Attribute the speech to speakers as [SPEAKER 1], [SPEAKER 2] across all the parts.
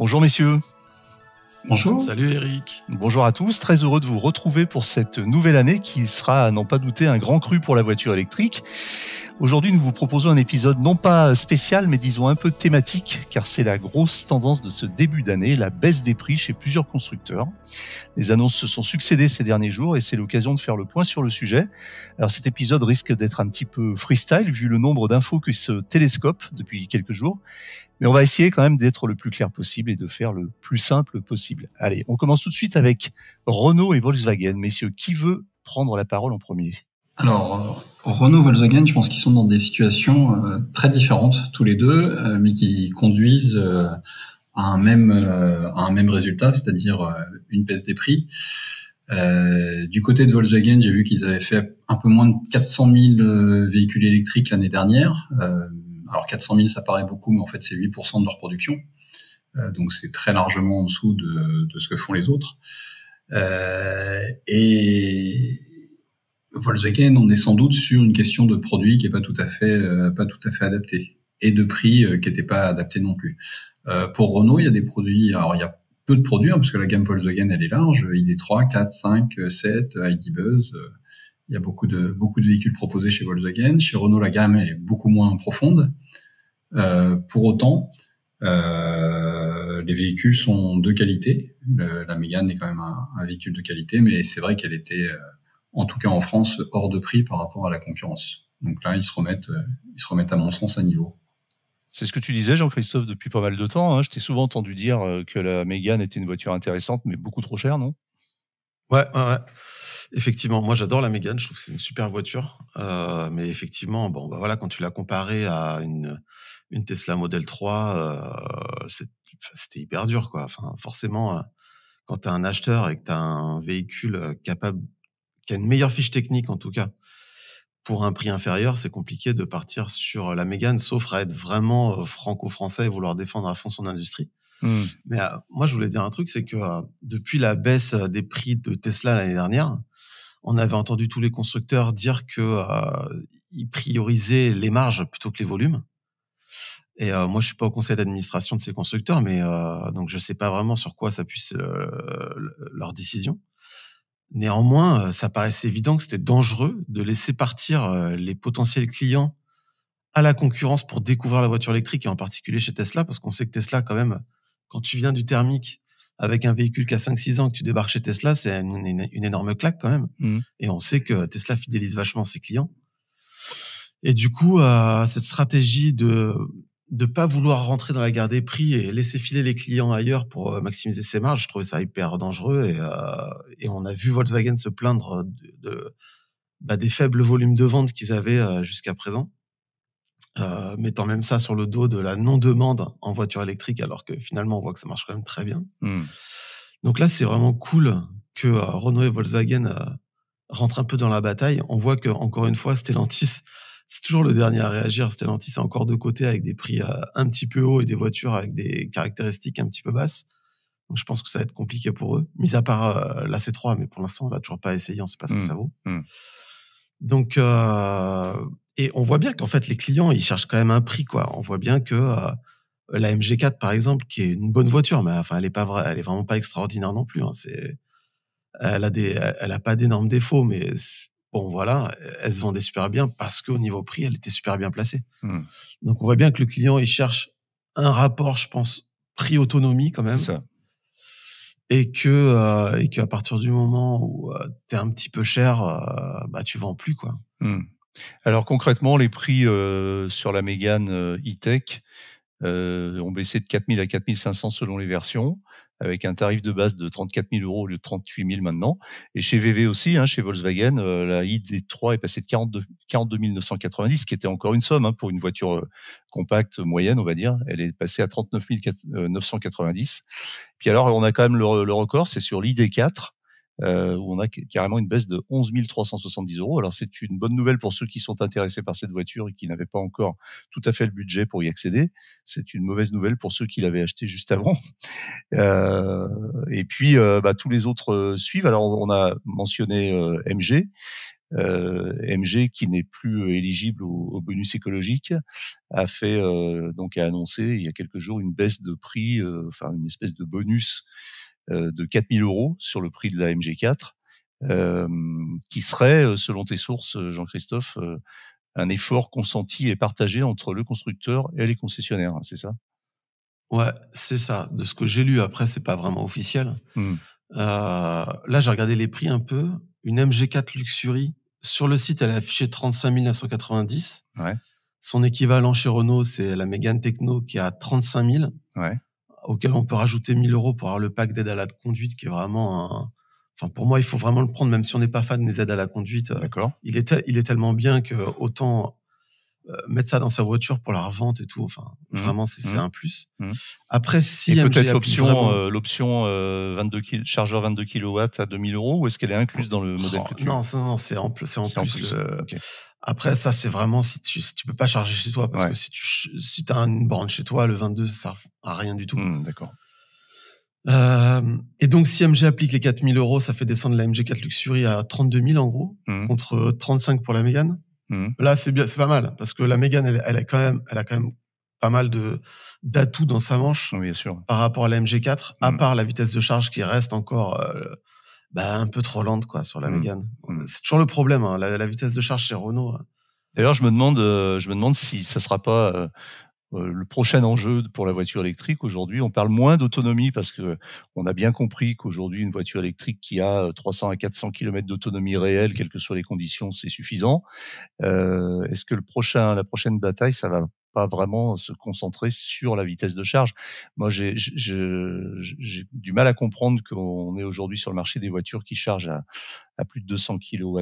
[SPEAKER 1] Bonjour messieurs.
[SPEAKER 2] Bonjour.
[SPEAKER 3] Salut Eric.
[SPEAKER 1] Bonjour à tous, très heureux de vous retrouver pour cette nouvelle année qui sera, à n'en pas douter, un grand cru pour la voiture électrique. Aujourd'hui, nous vous proposons un épisode non pas spécial, mais disons un peu thématique, car c'est la grosse tendance de ce début d'année, la baisse des prix chez plusieurs constructeurs. Les annonces se sont succédées ces derniers jours et c'est l'occasion de faire le point sur le sujet. Alors cet épisode risque d'être un petit peu freestyle, vu le nombre d'infos qui se télescopent depuis quelques jours. Mais on va essayer quand même d'être le plus clair possible et de faire le plus simple possible. Allez, on commence tout de suite avec Renault et Volkswagen. Messieurs, qui veut prendre la parole en premier ?
[SPEAKER 2] Alors, Renault et Volkswagen, je pense qu'ils sont dans des situations très différentes tous les deux, mais qui conduisent à un même résultat, c'est-à-dire une baisse des prix. Du côté de Volkswagen, j'ai vu qu'ils avaient fait un peu moins de 400 000 véhicules électriques l'année dernière. Alors 400 000, ça paraît beaucoup, mais en fait, c'est 8% de leur production. Donc, c'est très largement en dessous de ce que font les autres. Et Volkswagen, on est sans doute sur une question de produit qui est pas tout à fait adapté, et de prix qui n'était pas adapté non plus. Pour Renault, il y a des produits. Alors, il y a peu de produits, parce que la gamme Volkswagen, elle est large. ID3, 4, 5, 7, ID Buzz. Il y a beaucoup de véhicules proposés chez Volkswagen. Chez Renault, la gamme est beaucoup moins profonde. Pour autant, les véhicules sont de qualité. La Mégane est quand même un véhicule de qualité, mais c'est vrai qu'elle était, en tout cas en France, hors de prix par rapport à la concurrence. Donc là, ils se remettent à mon sens à niveau.
[SPEAKER 1] C'est ce que tu disais, Jean-Christophe, depuis pas mal de temps. Je t'ai souvent entendu dire que la Mégane était une voiture intéressante, mais beaucoup trop chère, non ?
[SPEAKER 3] Ouais. Effectivement, moi j'adore la Mégane, je trouve que c'est une super voiture. Mais effectivement, voilà, quand tu l'as comparée à une Tesla Model 3, c'était hyper dur, quoi. Enfin, forcément, quand tu as un acheteur et que tu as un véhicule capable, qui a une meilleure fiche technique en tout cas, pour un prix inférieur, c'est compliqué de partir sur la Mégane, sauf à être vraiment franco-français et vouloir défendre à fond son industrie. Mais moi, je voulais dire un truc, c'est que depuis la baisse des prix de Tesla l'année dernière, on avait entendu tous les constructeurs dire que ils priorisaient les marges plutôt que les volumes. Et moi, je suis pas au conseil d'administration de ces constructeurs, mais donc je sais pas vraiment sur quoi s'appuie leur décision. Néanmoins, ça paraissait évident que c'était dangereux de laisser partir les potentiels clients à la concurrence pour découvrir la voiture électrique, et en particulier chez Tesla, parce qu'on sait que Tesla, quand même, quand tu viens du thermique avec un véhicule qui a 5-6 ans, que tu débarques chez Tesla, c'est une énorme claque quand même. Et on sait que Tesla fidélise vachement ses clients. Et du coup, cette stratégie de pas vouloir rentrer dans la guerre des prix et laisser filer les clients ailleurs pour maximiser ses marges, je trouvais ça hyper dangereux. Et on a vu Volkswagen se plaindre des faibles volumes de vente qu'ils avaient jusqu'à présent. Mettant même ça sur le dos de la non-demande en voiture électrique, alors que finalement, on voit que ça marche quand même très bien. Donc là, c'est vraiment cool que Renault et Volkswagen rentrent un peu dans la bataille. On voit que, encore une fois, Stellantis, c'est toujours le dernier à réagir. Stellantis est encore de côté avec des prix un petit peu hauts et des voitures avec des caractéristiques un petit peu basses. Donc je pense que ça va être compliqué pour eux, mis à part la C3, mais pour l'instant, on l'a toujours pas essayé, on sait pas ce que ça vaut. Donc, et on voit bien qu'en fait, les clients, ils cherchent quand même un prix, quoi. On voit bien que la MG4, par exemple, qui est une bonne voiture, mais enfin, elle est vraiment pas extraordinaire non plus. Elle a pas d'énormes défauts, mais bon, voilà, elle se vendait super bien parce qu'au niveau prix, elle était super bien placée. Donc, on voit bien que le client, il cherche un rapport, je pense, prix-autonomie quand même.
[SPEAKER 1] C'est ça.
[SPEAKER 3] Et qu'à partir du moment où t'es un petit peu cher, tu vends plus, quoi.
[SPEAKER 1] Alors concrètement, les prix sur la Mégane e-Tech ont baissé de 4 000 à 4 500 selon les versions, avec un tarif de base de 34 000 € au lieu de 38 000 maintenant. Et chez VW aussi, chez Volkswagen, la ID3 est passée de 42 990, ce qui était encore une somme pour une voiture compacte moyenne, on va dire. Elle est passée à 39 990. Puis alors, on a quand même le record, c'est sur l'ID4, où on a carrément une baisse de 11 370 €. Alors c'est une bonne nouvelle pour ceux qui sont intéressés par cette voiture et qui n'avaient pas encore tout à fait le budget pour y accéder. C'est une mauvaise nouvelle pour ceux qui l'avaient acheté juste avant. Et puis tous les autres suivent. Alors on a mentionné MG. MG, qui n'est plus éligible au bonus écologique, a annoncé il y a quelques jours une baisse de prix, une espèce de bonus de 4 000 € sur le prix de la MG4, qui serait, selon tes sources, Jean-Christophe, un effort consenti et partagé entre le constructeur et les concessionnaires, c'est ça?
[SPEAKER 3] Ouais, c'est ça. De ce que j'ai lu, après, c'est pas vraiment officiel. Là, j'ai regardé les prix un peu. Une MG4 Luxury, sur le site, elle est affichée 35 990.
[SPEAKER 1] Ouais.
[SPEAKER 3] Son équivalent chez Renault, c'est la Mégane Techno qui est à 35 000.
[SPEAKER 1] Ouais.
[SPEAKER 3] Auquel on peut rajouter 1 000 € pour avoir le pack d'aide à la conduite, qui est vraiment pour moi, il faut vraiment le prendre, même si on n'est pas fan des aides à la conduite.
[SPEAKER 1] D'accord.
[SPEAKER 3] Il est tellement bien que autant mettre ça dans sa voiture pour la revente et tout. Vraiment, c'est un plus. Après, si
[SPEAKER 1] et
[SPEAKER 3] MG
[SPEAKER 1] peut-être
[SPEAKER 3] l'option
[SPEAKER 1] chargeur 22 kW à 2 000 € ou est-ce qu'elle est incluse dans le modèle que tu as?
[SPEAKER 3] Non, c'est en plus.
[SPEAKER 1] Okay.
[SPEAKER 3] Après, ça, c'est vraiment si tu peux pas charger chez toi, parce que si t'as une borne chez toi, le 22, ça sert à rien du tout.
[SPEAKER 1] D'accord.
[SPEAKER 3] Et donc, si MG applique les 4 000 €, ça fait descendre la MG4 Luxury à 32 000 en gros, contre 35 pour la Mégane. Là, c'est bien, c'est pas mal, parce que la Mégane, elle a quand même pas mal d'atouts dans sa manche,
[SPEAKER 1] bien sûr,
[SPEAKER 3] par rapport à la MG4, à part la vitesse de charge qui reste encore un peu trop lente, quoi, sur la Mégane. C'est toujours le problème, hein, la vitesse de charge chez Renault.
[SPEAKER 1] D'ailleurs, je me demande si ça sera pas le prochain enjeu pour la voiture électrique. Aujourd'hui, on parle moins d'autonomie parce que on a bien compris qu'aujourd'hui, une voiture électrique qui a 300 à 400 km d'autonomie réelle, quelles que soient les conditions, c'est suffisant. Est-ce que la prochaine bataille, ça va pas vraiment se concentrer sur la vitesse de charge? Moi, j'ai du mal à comprendre qu'on est aujourd'hui sur le marché des voitures qui chargent à plus de 200 kW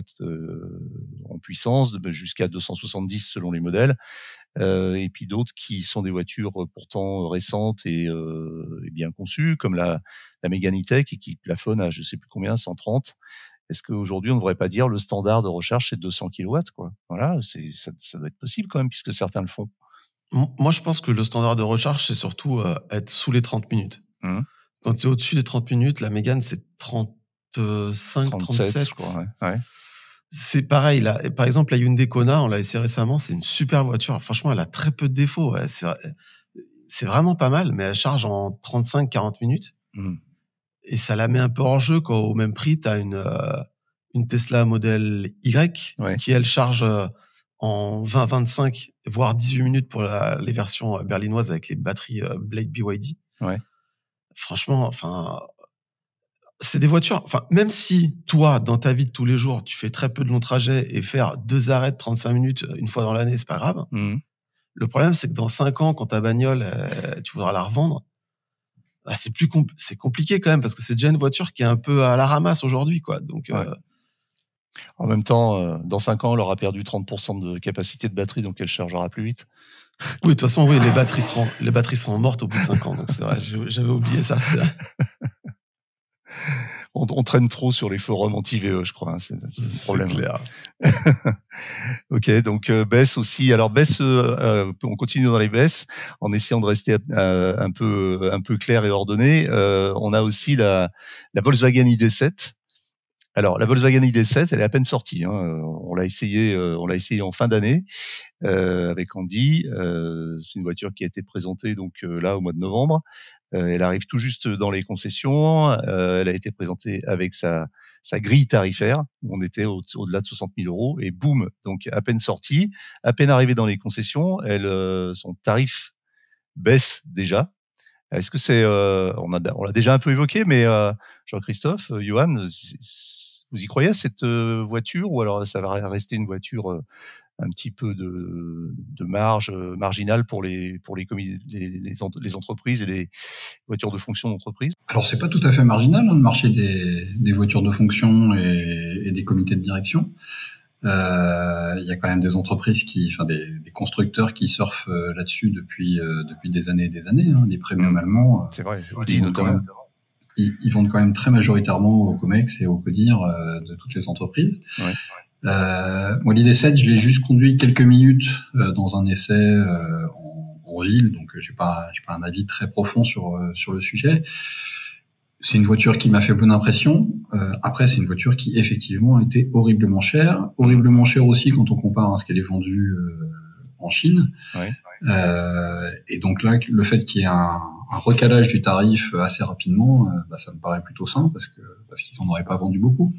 [SPEAKER 1] en puissance, jusqu'à 270 selon les modèles. Et puis d'autres qui sont des voitures pourtant récentes et bien conçues, comme la Mégane E-Tech, et qui plafonnent à je sais plus combien, 130. Est-ce qu'aujourd'hui on ne devrait pas dire le standard de recharge c'est 200 kW, quoi? Voilà, ça doit être possible quand même puisque certains le font.
[SPEAKER 3] Moi, je pense que le standard de recharge, c'est surtout être sous les 30 minutes. Quand tu es au-dessus des 30 minutes, la Mégane, c'est 35, 37.
[SPEAKER 1] Je crois, ouais.
[SPEAKER 3] C'est pareil, là. Par exemple, la Hyundai Kona, on l'a essayé récemment, c'est une super voiture. Franchement, elle a très peu de défauts. Ouais. C'est vraiment pas mal, mais elle charge en 35-40 minutes. Et ça la met un peu hors jeu quand, au même prix, tu as une Tesla modèle Y qui, elle, charge en 20-25, voire 18 minutes pour les versions berlinoises avec les batteries Blade BYD.
[SPEAKER 1] Ouais.
[SPEAKER 3] Franchement, c'est des voitures. Même si toi, dans ta vie de tous les jours, tu fais très peu de longs trajets et faire 2 arrêts de 35 minutes une fois dans l'année, c'est pas grave. Le problème, c'est que dans 5 ans, quand ta bagnole, tu voudras la revendre, c'est compliqué quand même, parce que c'est déjà une voiture qui est un peu à la ramasse aujourd'hui, quoi. Donc,
[SPEAKER 1] en même temps, dans 5 ans, elle aura perdu 30% de capacité de batterie, donc elle chargera plus vite.
[SPEAKER 3] Oui, de toute façon, oui, les batteries seront mortes au bout de 5 ans. Donc c'est vrai, j'avais oublié ça.
[SPEAKER 1] On traîne trop sur les forums anti-VE, je crois. C'est le problème.
[SPEAKER 3] C'est clair.
[SPEAKER 1] Ok, donc baisse aussi. Alors baisse, on continue dans les baisses en essayant de rester un peu clair et ordonné. On a aussi la Volkswagen ID.7. Alors la Volkswagen ID.7, elle est à peine sortie. On l'a essayé en fin d'année avec Andy. C'est une voiture qui a été présentée donc là au mois de novembre. Elle arrive tout juste dans les concessions. Elle a été présentée avec sa grille tarifaire. On était au-delà de 60 000 € et boum, donc à peine sortie, à peine arrivée dans les concessions, son tarif baisse déjà. Est-ce que c'est on l'a déjà un peu évoqué, mais Jean-Christophe, Johan, vous y croyez à cette voiture, ou alors ça va rester une voiture un petit peu de marge marginale pour les entreprises et les voitures de fonction d'entreprise?
[SPEAKER 2] Alors c'est pas tout à fait marginal, le marché des voitures de fonction et des comités de direction. Il y a quand même des entreprises des constructeurs qui surfent là-dessus depuis des années et des années. Les premium allemands,
[SPEAKER 1] c'est vrai,
[SPEAKER 2] ils vendent quand même très majoritairement au Comex et au Codir de toutes les entreprises.
[SPEAKER 1] Ouais.
[SPEAKER 2] Moi, l'ID.7, je l'ai juste conduit quelques minutes dans un essai en ville, donc j'ai pas un avis très profond sur le sujet. C'est une voiture qui m'a fait bonne impression. Après, c'est une voiture qui effectivement a été horriblement chère aussi quand on compare à ce qu'elle est vendue en Chine.
[SPEAKER 1] Ouais.
[SPEAKER 2] Et donc là, le fait qu'il y ait un recalage du tarif assez rapidement, ça me paraît plutôt sain parce qu'ils en auraient pas vendu beaucoup.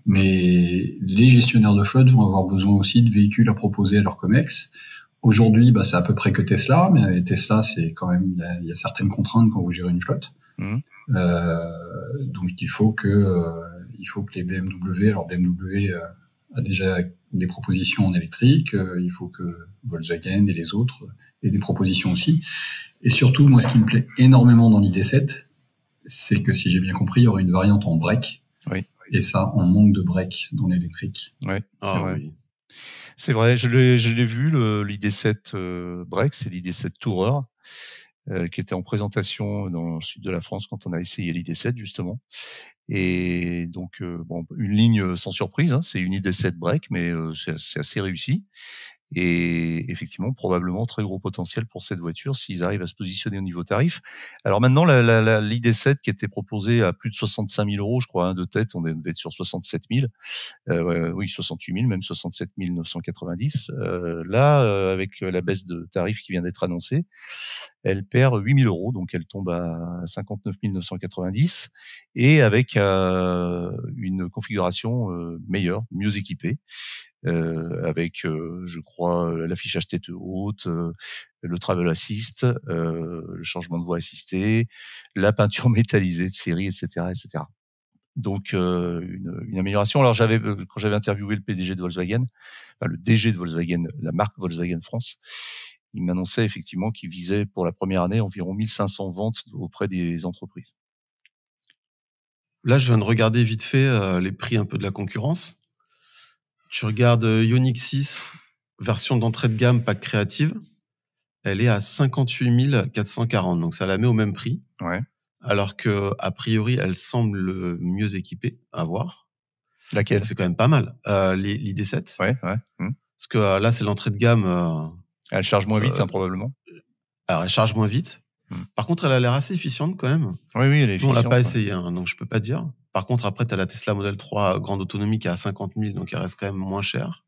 [SPEAKER 2] Mais les gestionnaires de flotte vont avoir besoin aussi de véhicules à proposer à leur COMEX. Aujourd'hui, c'est à peu près que Tesla, mais Tesla, c'est quand même, il y a certaines contraintes quand vous gérez une flotte. Donc il faut que les BMW, alors BMW a déjà des propositions en électrique, il faut que Volkswagen et les autres aient des propositions aussi. Et surtout, moi, ce qui me plaît énormément dans l'ID7, c'est que si j'ai bien compris, il y aura une variante en break.
[SPEAKER 1] Oui.
[SPEAKER 2] Et ça, on manque de break dans l'électrique.
[SPEAKER 1] Oui, c'est vrai.
[SPEAKER 3] Oui.
[SPEAKER 1] C'est vrai, je l'ai vu, l'ID7 break, c'est l'ID7 Tourer. Qui était en présentation dans le sud de la France quand on a essayé l'ID7 justement. Et donc une ligne sans surprise, hein, c'est une ID7 break, mais c'est assez réussi. Et effectivement, probablement très gros potentiel pour cette voiture s'ils arrivent à se positionner au niveau tarif. Alors maintenant, l'ID7 qui était proposée à plus de 65 000 euros, je crois, de tête, on devait être sur 67 000. Oui, 68 000, même 67 990. Là, avec la baisse de tarif qui vient d'être annoncée, elle perd 8 000 euros, donc elle tombe à 59 990, et avec une configuration meilleure, mieux équipée, avec, je crois, l'affichage tête haute, le travel assist, le changement de voie assisté, la peinture métallisée de série, etc., etc. Donc une amélioration. Alors quand j'avais interviewé le PDG de Volkswagen, enfin le DG de Volkswagen, la marque Volkswagen France, il m'annonçait effectivement qu'il visait pour la première année environ 1500 ventes auprès des entreprises.
[SPEAKER 3] Là, je viens de regarder vite fait les prix un peu de la concurrence. Tu regardes Ioniq 6, version d'entrée de gamme, pack créative. Elle est à 58 440, donc ça la met au même prix.
[SPEAKER 1] Ouais.
[SPEAKER 3] Alors que a priori, elle semble mieux équipée à voir.
[SPEAKER 1] Laquelle?
[SPEAKER 3] Donc c'est quand même pas mal. L'ID7.
[SPEAKER 1] Ouais.
[SPEAKER 3] Parce que là, c'est l'entrée de gamme.
[SPEAKER 1] Elle charge moins vite, probablement.
[SPEAKER 3] Alors, elle charge moins vite. Par contre, elle a l'air assez efficiente quand même.
[SPEAKER 1] Oui, elle est efficiente.
[SPEAKER 3] Nous, on l'a pas essayé, hein, donc je peux pas dire. Par contre, après, tu as la Tesla Model 3 grande autonomie qui est à 50 000, donc elle reste quand même moins chère.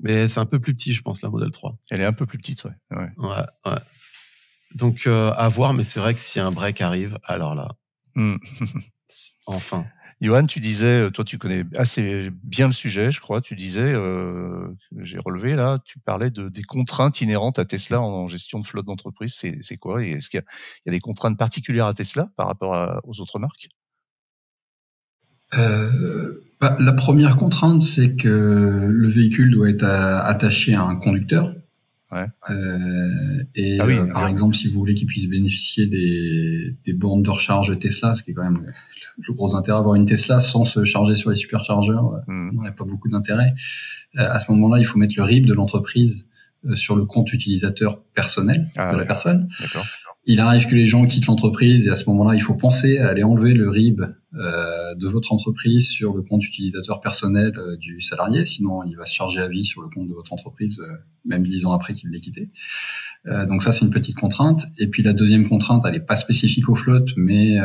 [SPEAKER 3] Mais c'est un peu plus petit, je pense, la Model 3.
[SPEAKER 1] Elle est un peu plus petite, ouais.
[SPEAKER 3] Ouais. Donc, à voir, mais c'est vrai que si un break arrive, alors là, enfin.
[SPEAKER 1] Johan, tu disais, toi tu connais assez bien le sujet, je crois, tu disais, j'ai relevé là, tu parlais des contraintes inhérentes à Tesla en gestion de flotte d'entreprise, c'est quoi? Et est-ce qu'il y a des contraintes particulières à Tesla par rapport aux autres marques?
[SPEAKER 2] La première contrainte, c'est que le véhicule doit être attaché à un conducteur.
[SPEAKER 1] Ouais.
[SPEAKER 2] Par exemple, si vous voulez qu'il puisse bénéficier des bornes de recharge Tesla, ce qui est quand même le gros intérêt, avoir une Tesla sans se charger sur les superchargeurs, n'aurait pas beaucoup d'intérêt. À ce moment-là, il faut mettre le RIB de l'entreprise sur le compte utilisateur personnel de la personne.
[SPEAKER 1] D'accord.
[SPEAKER 2] Il arrive que les gens quittent l'entreprise et à ce moment-là, il faut penser à aller enlever le RIB de votre entreprise sur le compte utilisateur personnel du salarié. Sinon, il va se charger à vie sur le compte de votre entreprise, même 10 ans après qu'il l'ait quitté. Donc ça, c'est une petite contrainte. Et puis la deuxième contrainte, elle n'est pas spécifique aux flottes, mais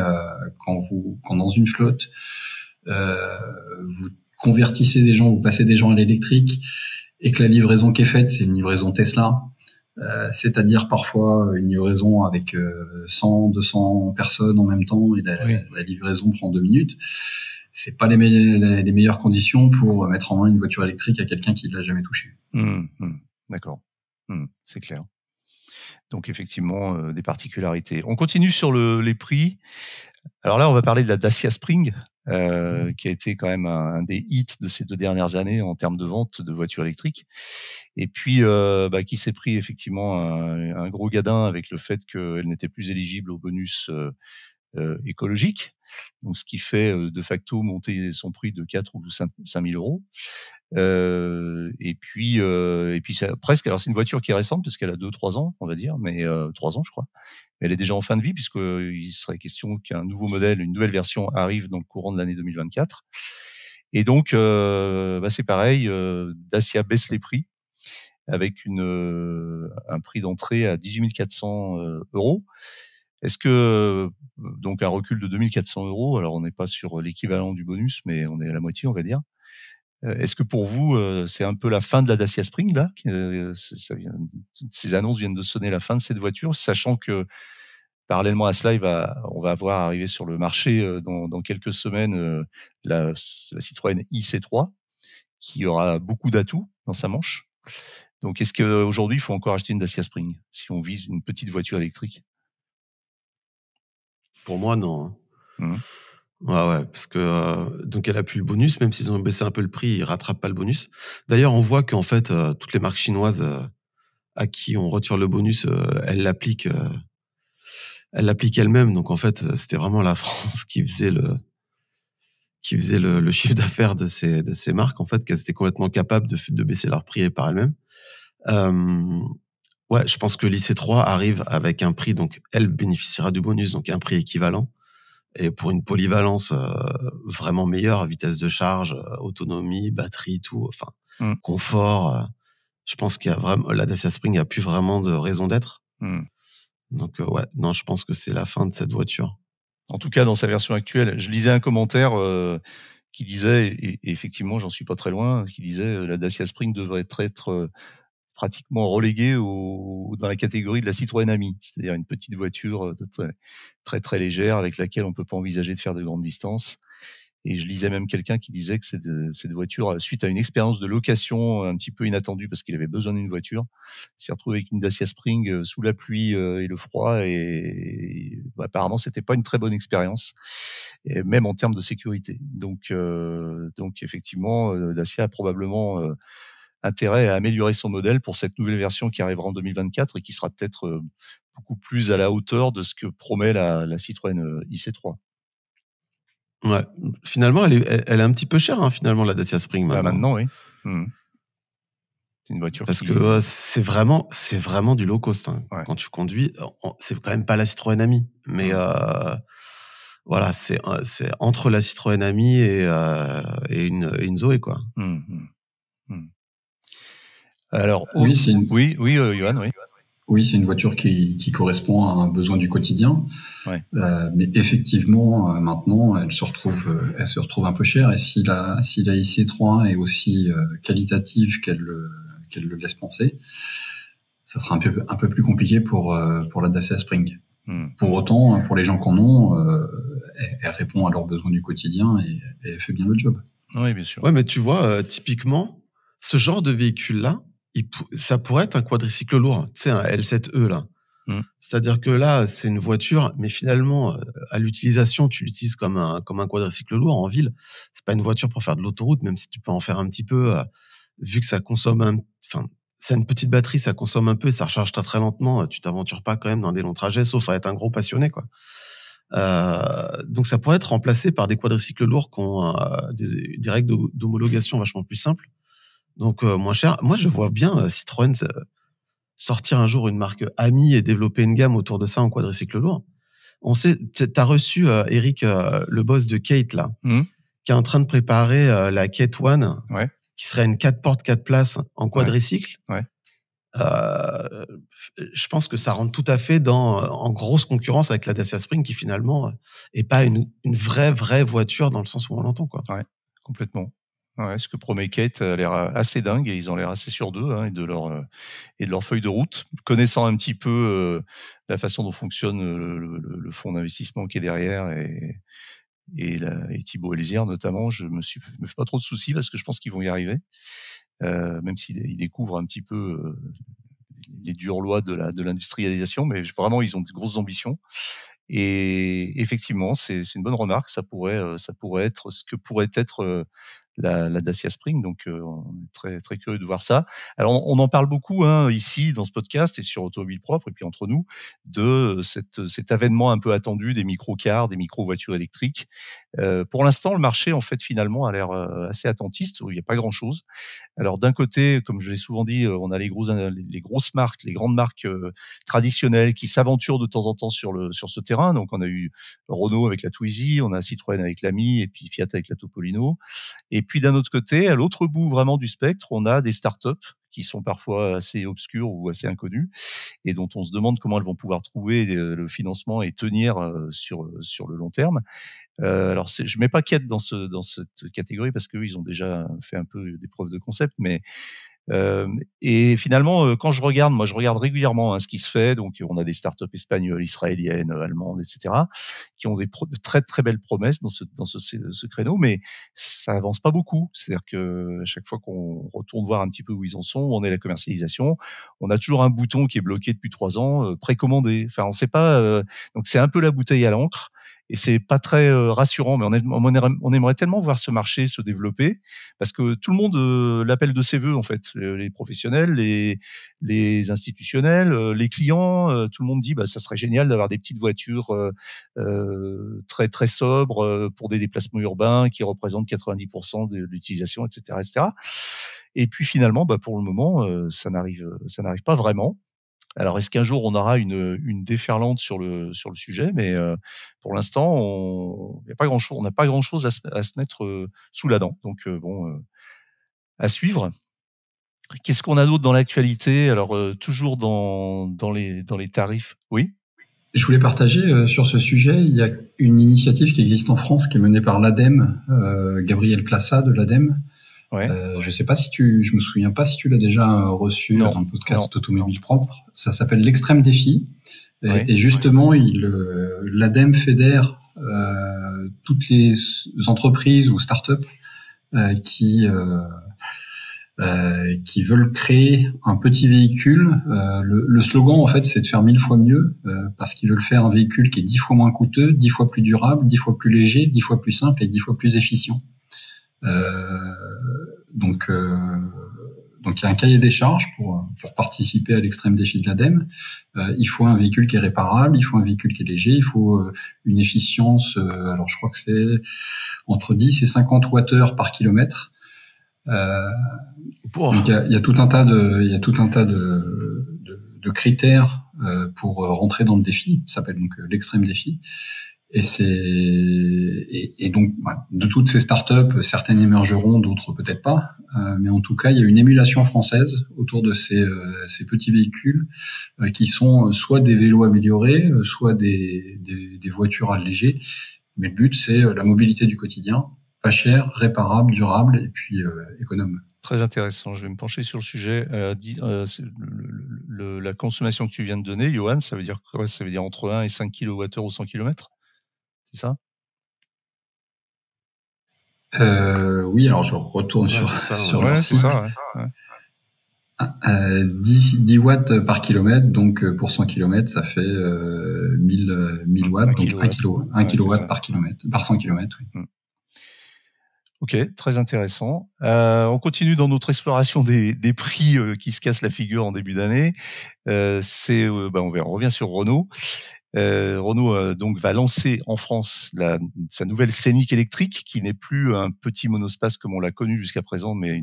[SPEAKER 2] quand dans une flotte, vous convertissez des gens, vous passez des gens à l'électrique et que la livraison qui est faite, c'est une livraison Tesla, c'est-à-dire parfois une livraison avec 100, 200 personnes en même temps et la livraison prend 2 minutes. C'est pas les meilleures conditions pour mettre en main une voiture électrique à quelqu'un qui l'a jamais touchée.
[SPEAKER 1] D'accord, c'est clair. Donc effectivement, des particularités. On continue sur les prix. Alors là, on va parler de la Dacia Spring, qui a été quand même un des hits de ces 2 dernières années en termes de vente de voitures électriques. Et puis, qui s'est pris effectivement un gros gadin avec le fait qu'elle n'était plus éligible au bonus écologique. Donc, ce qui fait de facto monter son prix de 4 ou 5 000 euros. Et puis c'est presque. Alors, c'est une voiture qui est récente parce qu'elle a 2-3 ans, on va dire, mais 3 ans, je crois. Elle est déjà en fin de vie puisqu'il serait question qu'un nouveau modèle, une nouvelle version arrive dans le courant de l'année 2024. Et donc, c'est pareil. Dacia baisse les prix avec un prix d'entrée à 18 400 euros. Est-ce que donc un recul de 2 400 €, alors on n'est pas sur l'équivalent du bonus, mais on est à la moitié, on va dire. Est-ce que pour vous, c'est un peu la fin de la Dacia Spring là? Ça vient ces annonces viennent de sonner la fin de cette voiture, sachant que parallèlement à cela, on va avoir arrivé sur le marché, dans quelques semaines, la Citroën IC3 qui aura beaucoup d'atouts dans sa manche. Donc est-ce qu'aujourd'hui, il faut encore acheter une Dacia Spring si on vise une petite voiture électrique?
[SPEAKER 3] Pour moi, non, hein.
[SPEAKER 1] Mmh.
[SPEAKER 3] Ouais, parce que donc elle a plus le bonus, même s'ils ont baissé un peu le prix, ils rattrapent pas le bonus. D'ailleurs, on voit qu'en fait, toutes les marques chinoises, à qui on retire le bonus, elles l'appliquent elles-mêmes. Donc en fait, c'était vraiment la France qui faisait le chiffre d'affaires de ces marques, en fait, qu'elles étaient complètement capables de baisser leur prix par elles-mêmes. Ouais, je pense que l'IC3 arrive avec un prix, donc elle bénéficiera du bonus, donc un prix équivalent. Et pour une polyvalence vraiment meilleure, vitesse de charge, autonomie, batterie, tout, enfin,
[SPEAKER 1] Mmh.
[SPEAKER 3] confort, je pense qu'il y a vraiment, la Dacia Spring a plus vraiment de raison d'être.
[SPEAKER 1] Mmh.
[SPEAKER 3] Donc ouais, non, je pense que c'est la fin de cette voiture.
[SPEAKER 1] En tout cas, dans sa version actuelle, je lisais un commentaire, qui disait et effectivement, j'en suis pas très loin, qui disait, la Dacia Spring devrait être, pratiquement reléguée dans la catégorie de la Citroën Ami. C'est-à-dire une petite voiture, de très, très légère avec laquelle on peut pas envisager de faire de grandes distances. Et je lisais même quelqu'un qui disait que cette voiture, suite à une expérience de location un petit peu inattendue parce qu'il avait besoin d'une voiture, s'est retrouvé avec une Dacia Spring, sous la pluie, et le froid et bah, apparemment c'était pas une très bonne expérience et même en termes de sécurité. Donc effectivement, Dacia a probablement, intérêt à améliorer son modèle pour cette nouvelle version qui arrivera en 2024 et qui sera peut-être, beaucoup plus à la hauteur de ce que promet la Citroën, IC3.
[SPEAKER 3] Ouais, finalement, elle est un petit peu chère, hein, finalement, la Dacia Spring
[SPEAKER 1] Bah,
[SPEAKER 3] maintenant.
[SPEAKER 1] maintenant oui. Mmh. C'est une voiture
[SPEAKER 3] Parce que
[SPEAKER 1] qui
[SPEAKER 3] c'est vraiment du low cost, hein.
[SPEAKER 1] ouais.
[SPEAKER 3] Quand tu conduis, c'est quand même pas la Citroën Ami, mais
[SPEAKER 1] Mmh.
[SPEAKER 3] voilà, c'est entre la Citroën Ami et une Zoé, quoi.
[SPEAKER 1] Mmh mh. Mmh. Alors
[SPEAKER 2] Oui, c'est une,
[SPEAKER 1] oui, oui, Johan, oui.
[SPEAKER 2] oui, c'est une voiture qui correspond à un besoin du quotidien.
[SPEAKER 1] Ouais.
[SPEAKER 2] Mais effectivement, maintenant, elle se retrouve un peu chère. Et si la IC3 est aussi qualitative qu'elle le laisse penser, ça sera un peu plus compliqué pour la Dacia Spring.
[SPEAKER 1] Mmh.
[SPEAKER 2] Pour autant, pour les gens qu'on ont, elle répond à leurs besoins du quotidien et elle fait bien le job.
[SPEAKER 1] Oui, bien sûr.
[SPEAKER 3] Ouais, mais tu vois, typiquement, ce genre de véhicule-là, ça pourrait être un quadricycle lourd, tu sais, un L7E, là.
[SPEAKER 1] Mmh.
[SPEAKER 3] C'est-à-dire que là, c'est une voiture, mais finalement, à l'utilisation, tu l'utilises comme un quadricycle lourd en ville. C'est pas une voiture pour faire de l'autoroute, même si tu peux en faire un petit peu, vu que ça consomme enfin, c'est une petite batterie, ça consomme un peu et ça recharge très, très lentement. Tu t'aventures pas quand même dans des longs trajets, sauf à être un gros passionné, quoi. Donc ça pourrait être remplacé par des quadricycles lourds qui ont des règles d'homologation vachement plus simples, donc moins cher. Moi, je vois bien Citroën sortir un jour une marque Ami et développer une gamme autour de ça en quadricycle lourd. On sait, t'as reçu Eric, le boss de Kate là,
[SPEAKER 1] Mmh.
[SPEAKER 3] qui est en train de préparer la Kate One,
[SPEAKER 1] Ouais.
[SPEAKER 3] qui serait une 4 portes 4 places en quadricycle.
[SPEAKER 1] Ouais.
[SPEAKER 3] Je pense que ça rentre tout à fait en grosse concurrence avec la Dacia Spring, qui finalement est pas une vraie voiture dans le sens où on l'entend, quoi.
[SPEAKER 1] Ouais, complètement. Ouais, ce que promet Kate a l'air assez dingue et ils ont l'air assez sûrs d'eux, hein, et de leur feuille de route. Connaissant un petit peu, la façon dont fonctionne, le fonds d'investissement qui est derrière et Thibaut Elzière notamment, je me fais pas trop de soucis parce que je pense qu'ils vont y arriver. Même s'ils découvrent un petit peu, les dures lois de l'industrialisation, mais vraiment ils ont de grosses ambitions. Et effectivement, c'est une bonne remarque. Ça pourrait être ce que pourrait être, la Dacia Spring. Donc, on est très, très curieux de voir ça. Alors, on en parle beaucoup, hein, ici, dans ce podcast et sur Automobile Propre et puis entre nous, de cet avènement un peu attendu des micro-cars, des micro-voitures électriques. Pour l'instant, le marché, en fait, finalement, a l'air, assez attentiste. Il n'y a pas grand-chose. Alors d'un côté, comme je l'ai souvent dit, on a les grosses marques, les grandes marques, traditionnelles qui s'aventurent de temps en temps sur ce terrain. Donc on a eu Renault avec la Twizy, on a Citroën avec l'Ami et puis Fiat avec la Topolino. Et puis d'un autre côté, à l'autre bout vraiment du spectre, on a des startups qui sont parfois assez obscures ou assez inconnues, et dont on se demande comment elles vont pouvoir trouver le financement et tenir sur le long terme. Alors je mets pas Kiet dans cette catégorie parce qu'eux, ils ont déjà fait un peu des preuves de concept, mais et finalement, quand je regarde régulièrement ce qui se fait. Donc, on a des startups espagnoles, israéliennes, allemandes, etc., qui ont de très très belles promesses dans ce créneau, mais ça avance pas beaucoup. C'est-à-dire que à chaque fois qu'on retourne voir un petit peu où ils en sont, où en est la commercialisation, on a toujours un bouton qui est bloqué depuis 3 ans, précommandé. Enfin, on sait pas. Donc, c'est un peu la bouteille à l'encre. Et c'est pas très rassurant, mais on aimerait tellement voir ce marché se développer, parce que tout le monde l'appelle de ses voeux, en fait. Les professionnels, les institutionnels, les clients, tout le monde dit ça serait génial d'avoir des petites voitures très très sobres pour des déplacements urbains qui représentent 90% de l'utilisation, etc., etc. Et puis finalement, pour le moment, ça n'arrive pas vraiment. Alors, est-ce qu'un jour on aura une déferlante sur le sujet? Mais pour l'instant, on n'a pas grand-chose à se mettre sous la dent. Donc à suivre. Qu'est-ce qu'on a d'autre dans l'actualité? Alors, toujours dans les tarifs. Oui?
[SPEAKER 2] Je voulais partager sur ce sujet, il y a une initiative qui existe en France qui est menée par l'ADEME, Gabriel Plassa de l'ADEME.
[SPEAKER 1] Ouais.
[SPEAKER 2] Je me souviens pas si tu l'as déjà reçu dans le podcast Automobile Propre. Ça s'appelle l'Extrême Défi. Et justement, l'ADEME fédère toutes les entreprises ou startups qui veulent créer un petit véhicule. Le slogan, en fait, c'est de faire 1000 fois mieux, parce qu'ils veulent faire un véhicule qui est 10 fois moins coûteux, 10 fois plus durable, 10 fois plus léger, 10 fois plus simple et 10 fois plus efficient. Donc il y a un cahier des charges pour participer à l'extrême défi de l'ADEME. Il faut un véhicule qui est réparable, il faut un véhicule qui est léger, il faut une efficience, alors je crois que c'est entre 10 et 50 Wh par kilomètre. Donc il y a tout un tas de critères pour rentrer dans le défi. Ça s'appelle donc l'extrême défi. Et donc de toutes ces startups, certaines émergeront, d'autres peut-être pas. Mais en tout cas, il y a une émulation française autour de ces petits véhicules qui sont soit des vélos améliorés, soit des voitures allégées. Mais le but, c'est la mobilité du quotidien, pas cher, réparable, durable et puis économe.
[SPEAKER 1] Très intéressant. Je vais me pencher sur le sujet. La consommation que tu viens de donner, Johan, ça veut dire quoi? Ça veut dire entre 1 et 5 kWh au 100 km? C'est ça?
[SPEAKER 2] Oui, alors je retourne sur leur site.
[SPEAKER 1] C'est ça, ouais.
[SPEAKER 2] 10 watts par kilomètre, donc pour 100 km, ça fait 1000 watts, donc 1 kilowatt par kilomètre, par 100 km. Oui.
[SPEAKER 1] Ok, très intéressant. On continue dans notre exploration des prix qui se cassent la figure en début d'année. On revient sur Renault. Renault donc va lancer en France sa nouvelle Scénic électrique, qui n'est plus un petit monospace comme on l'a connu jusqu'à présent, mais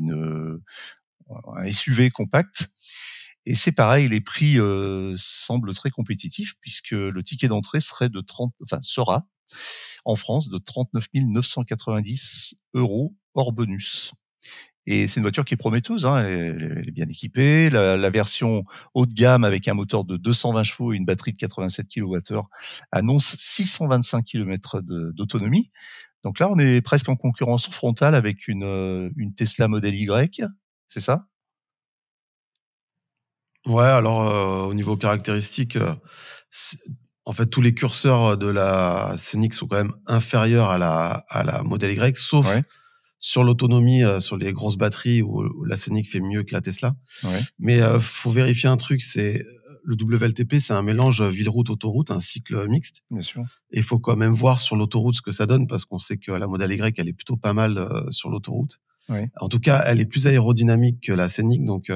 [SPEAKER 1] un SUV compact. Et c'est pareil, les prix semblent très compétitifs, puisque le ticket d'entrée sera en France de 39 990 € hors bonus. Et c'est une voiture qui est prometteuse, elle est bien équipée. La version haut de gamme avec un moteur de 220 chevaux et une batterie de 87 kWh annonce 625 km d'autonomie. Donc là, on est presque en concurrence frontale avec une Tesla Model Y, c'est ça?
[SPEAKER 3] Ouais, alors au niveau caractéristique, en fait, tous les curseurs de la Scénic sont quand même inférieurs à la Model Y, sauf sur l'autonomie, sur les grosses batteries où la Scénic fait mieux que la Tesla.
[SPEAKER 1] Ouais.
[SPEAKER 3] Mais faut vérifier un truc, c'est le WLTP, c'est un mélange ville-route-autoroute, un cycle mixte.
[SPEAKER 1] Bien sûr.
[SPEAKER 3] Et il faut quand même voir sur l'autoroute ce que ça donne, parce qu'on sait que la Model Y, elle est plutôt pas mal sur l'autoroute.
[SPEAKER 1] Ouais.
[SPEAKER 3] En tout cas, elle est plus aérodynamique que la Scénic, donc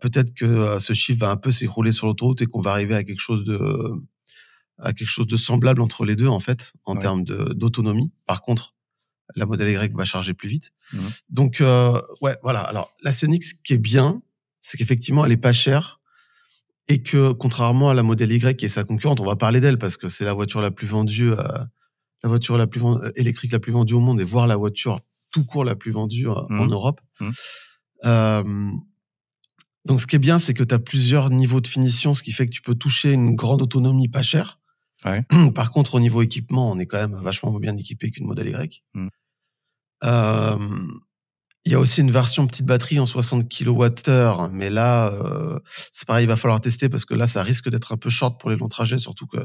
[SPEAKER 3] peut-être que ce chiffre va un peu s'écrouler sur l'autoroute et qu'on va arriver à quelque chose de semblable entre les deux, en fait, en termes d'autonomie. Par contre, la Model Y va charger plus vite. Donc, voilà. Alors, la Scénic, ce qui est bien, c'est qu'effectivement, elle est pas chère et que, contrairement à la Model Y et sa concurrente, on va parler d'elle parce que c'est la voiture la plus vendue, électrique la plus vendue au monde, et voire la voiture tout court la plus vendue en Europe. Donc, ce qui est bien, c'est que tu as plusieurs niveaux de finition, ce qui fait que tu peux toucher une grande autonomie pas chère.
[SPEAKER 1] Ouais.
[SPEAKER 3] Par contre, au niveau équipement, on est quand même vachement bien équipé qu'une Model Y. Il y a aussi une version petite batterie en 60 kWh, mais là, c'est pareil, il va falloir tester parce que là, ça risque d'être un peu short pour les longs trajets, surtout que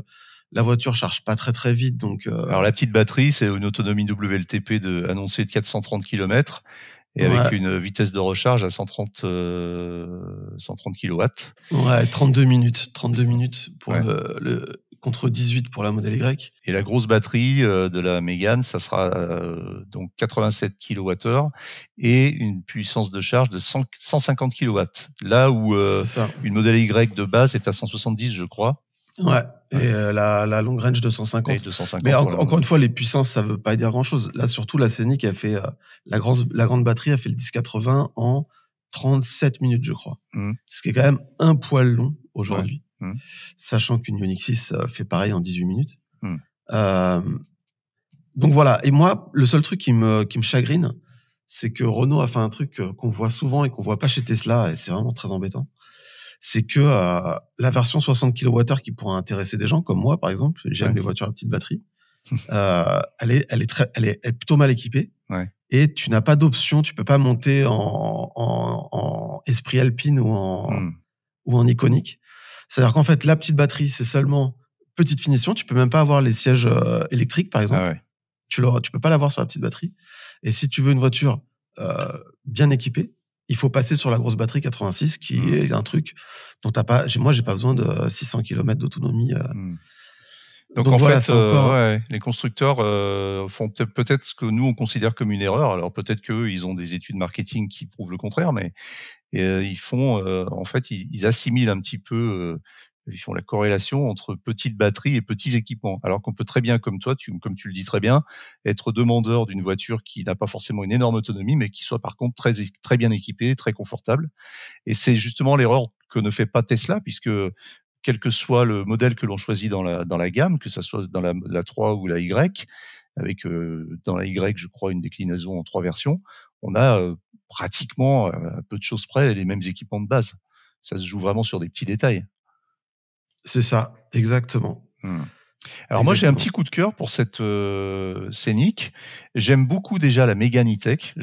[SPEAKER 3] la voiture charge pas très très vite. Donc,
[SPEAKER 1] Alors la petite batterie, c'est une autonomie WLTP annoncée de 430 km et avec une vitesse de recharge à 130 kW.
[SPEAKER 3] Ouais, 32 minutes pour contre 18 pour la Model Y.
[SPEAKER 1] Et la grosse batterie de la Mégane, ça sera donc 87 kWh et une puissance de charge de 150 kW. Là où une Model Y de base est à 170, je crois.
[SPEAKER 3] Ouais. Et la long range de 150.
[SPEAKER 1] 250.
[SPEAKER 3] Mais encore une fois, les puissances, ça veut pas dire grand-chose. Là, surtout, la Scénic a fait la grande batterie a fait le 1080 en 37 minutes, je crois. Ce qui est quand même un poil long aujourd'hui. Sachant qu'une Ioniq 6 fait pareil en 18 minutes. Donc voilà. Et moi, le seul truc qui me chagrine, c'est que Renault a fait un truc qu'on voit souvent et qu'on voit pas chez Tesla, et c'est vraiment très embêtant. C'est que la version 60 kWh qui pourrait intéresser des gens comme moi, par exemple, j'aime les voitures à petite batterie. Elle est plutôt mal équipée. Et tu n'as pas d'option, tu peux pas monter en Esprit Alpine ou en Iconic. C'est-à-dire qu'en fait, la petite batterie, c'est seulement petite finition. Tu peux même pas avoir les sièges électriques, par exemple. Tu peux pas l'avoir sur la petite batterie. Et si tu veux une voiture bien équipée, il faut passer sur la grosse batterie 86, qui est un truc dont moi, j'ai pas besoin de 600 km d'autonomie.
[SPEAKER 1] Donc en voilà, fait, les constructeurs font peut-être ce que nous on considère comme une erreur. Alors peut-être qu'eux, ils ont des études marketing qui prouvent le contraire, mais ils font, en fait, ils assimilent un petit peu, ils font la corrélation entre petites batteries et petits équipements. Alors qu'on peut très bien, comme toi, comme tu le dis très bien, être demandeur d'une voiture qui n'a pas forcément une énorme autonomie, mais qui soit par contre très, très bien équipée, très confortable. Et c'est justement l'erreur que ne fait pas Tesla, puisque quel que soit le modèle que l'on choisit dans la gamme, que ça soit dans la 3 ou la Y, avec dans la Y, je crois, une déclinaison en 3 versions, on a pratiquement, à peu de choses près, les mêmes équipements de base. Ça se joue vraiment sur des petits détails.
[SPEAKER 3] C'est ça, exactement.
[SPEAKER 1] Alors moi, j'ai un petit coup de cœur pour cette Scénic. J'aime beaucoup déjà la Mégane E-Tech.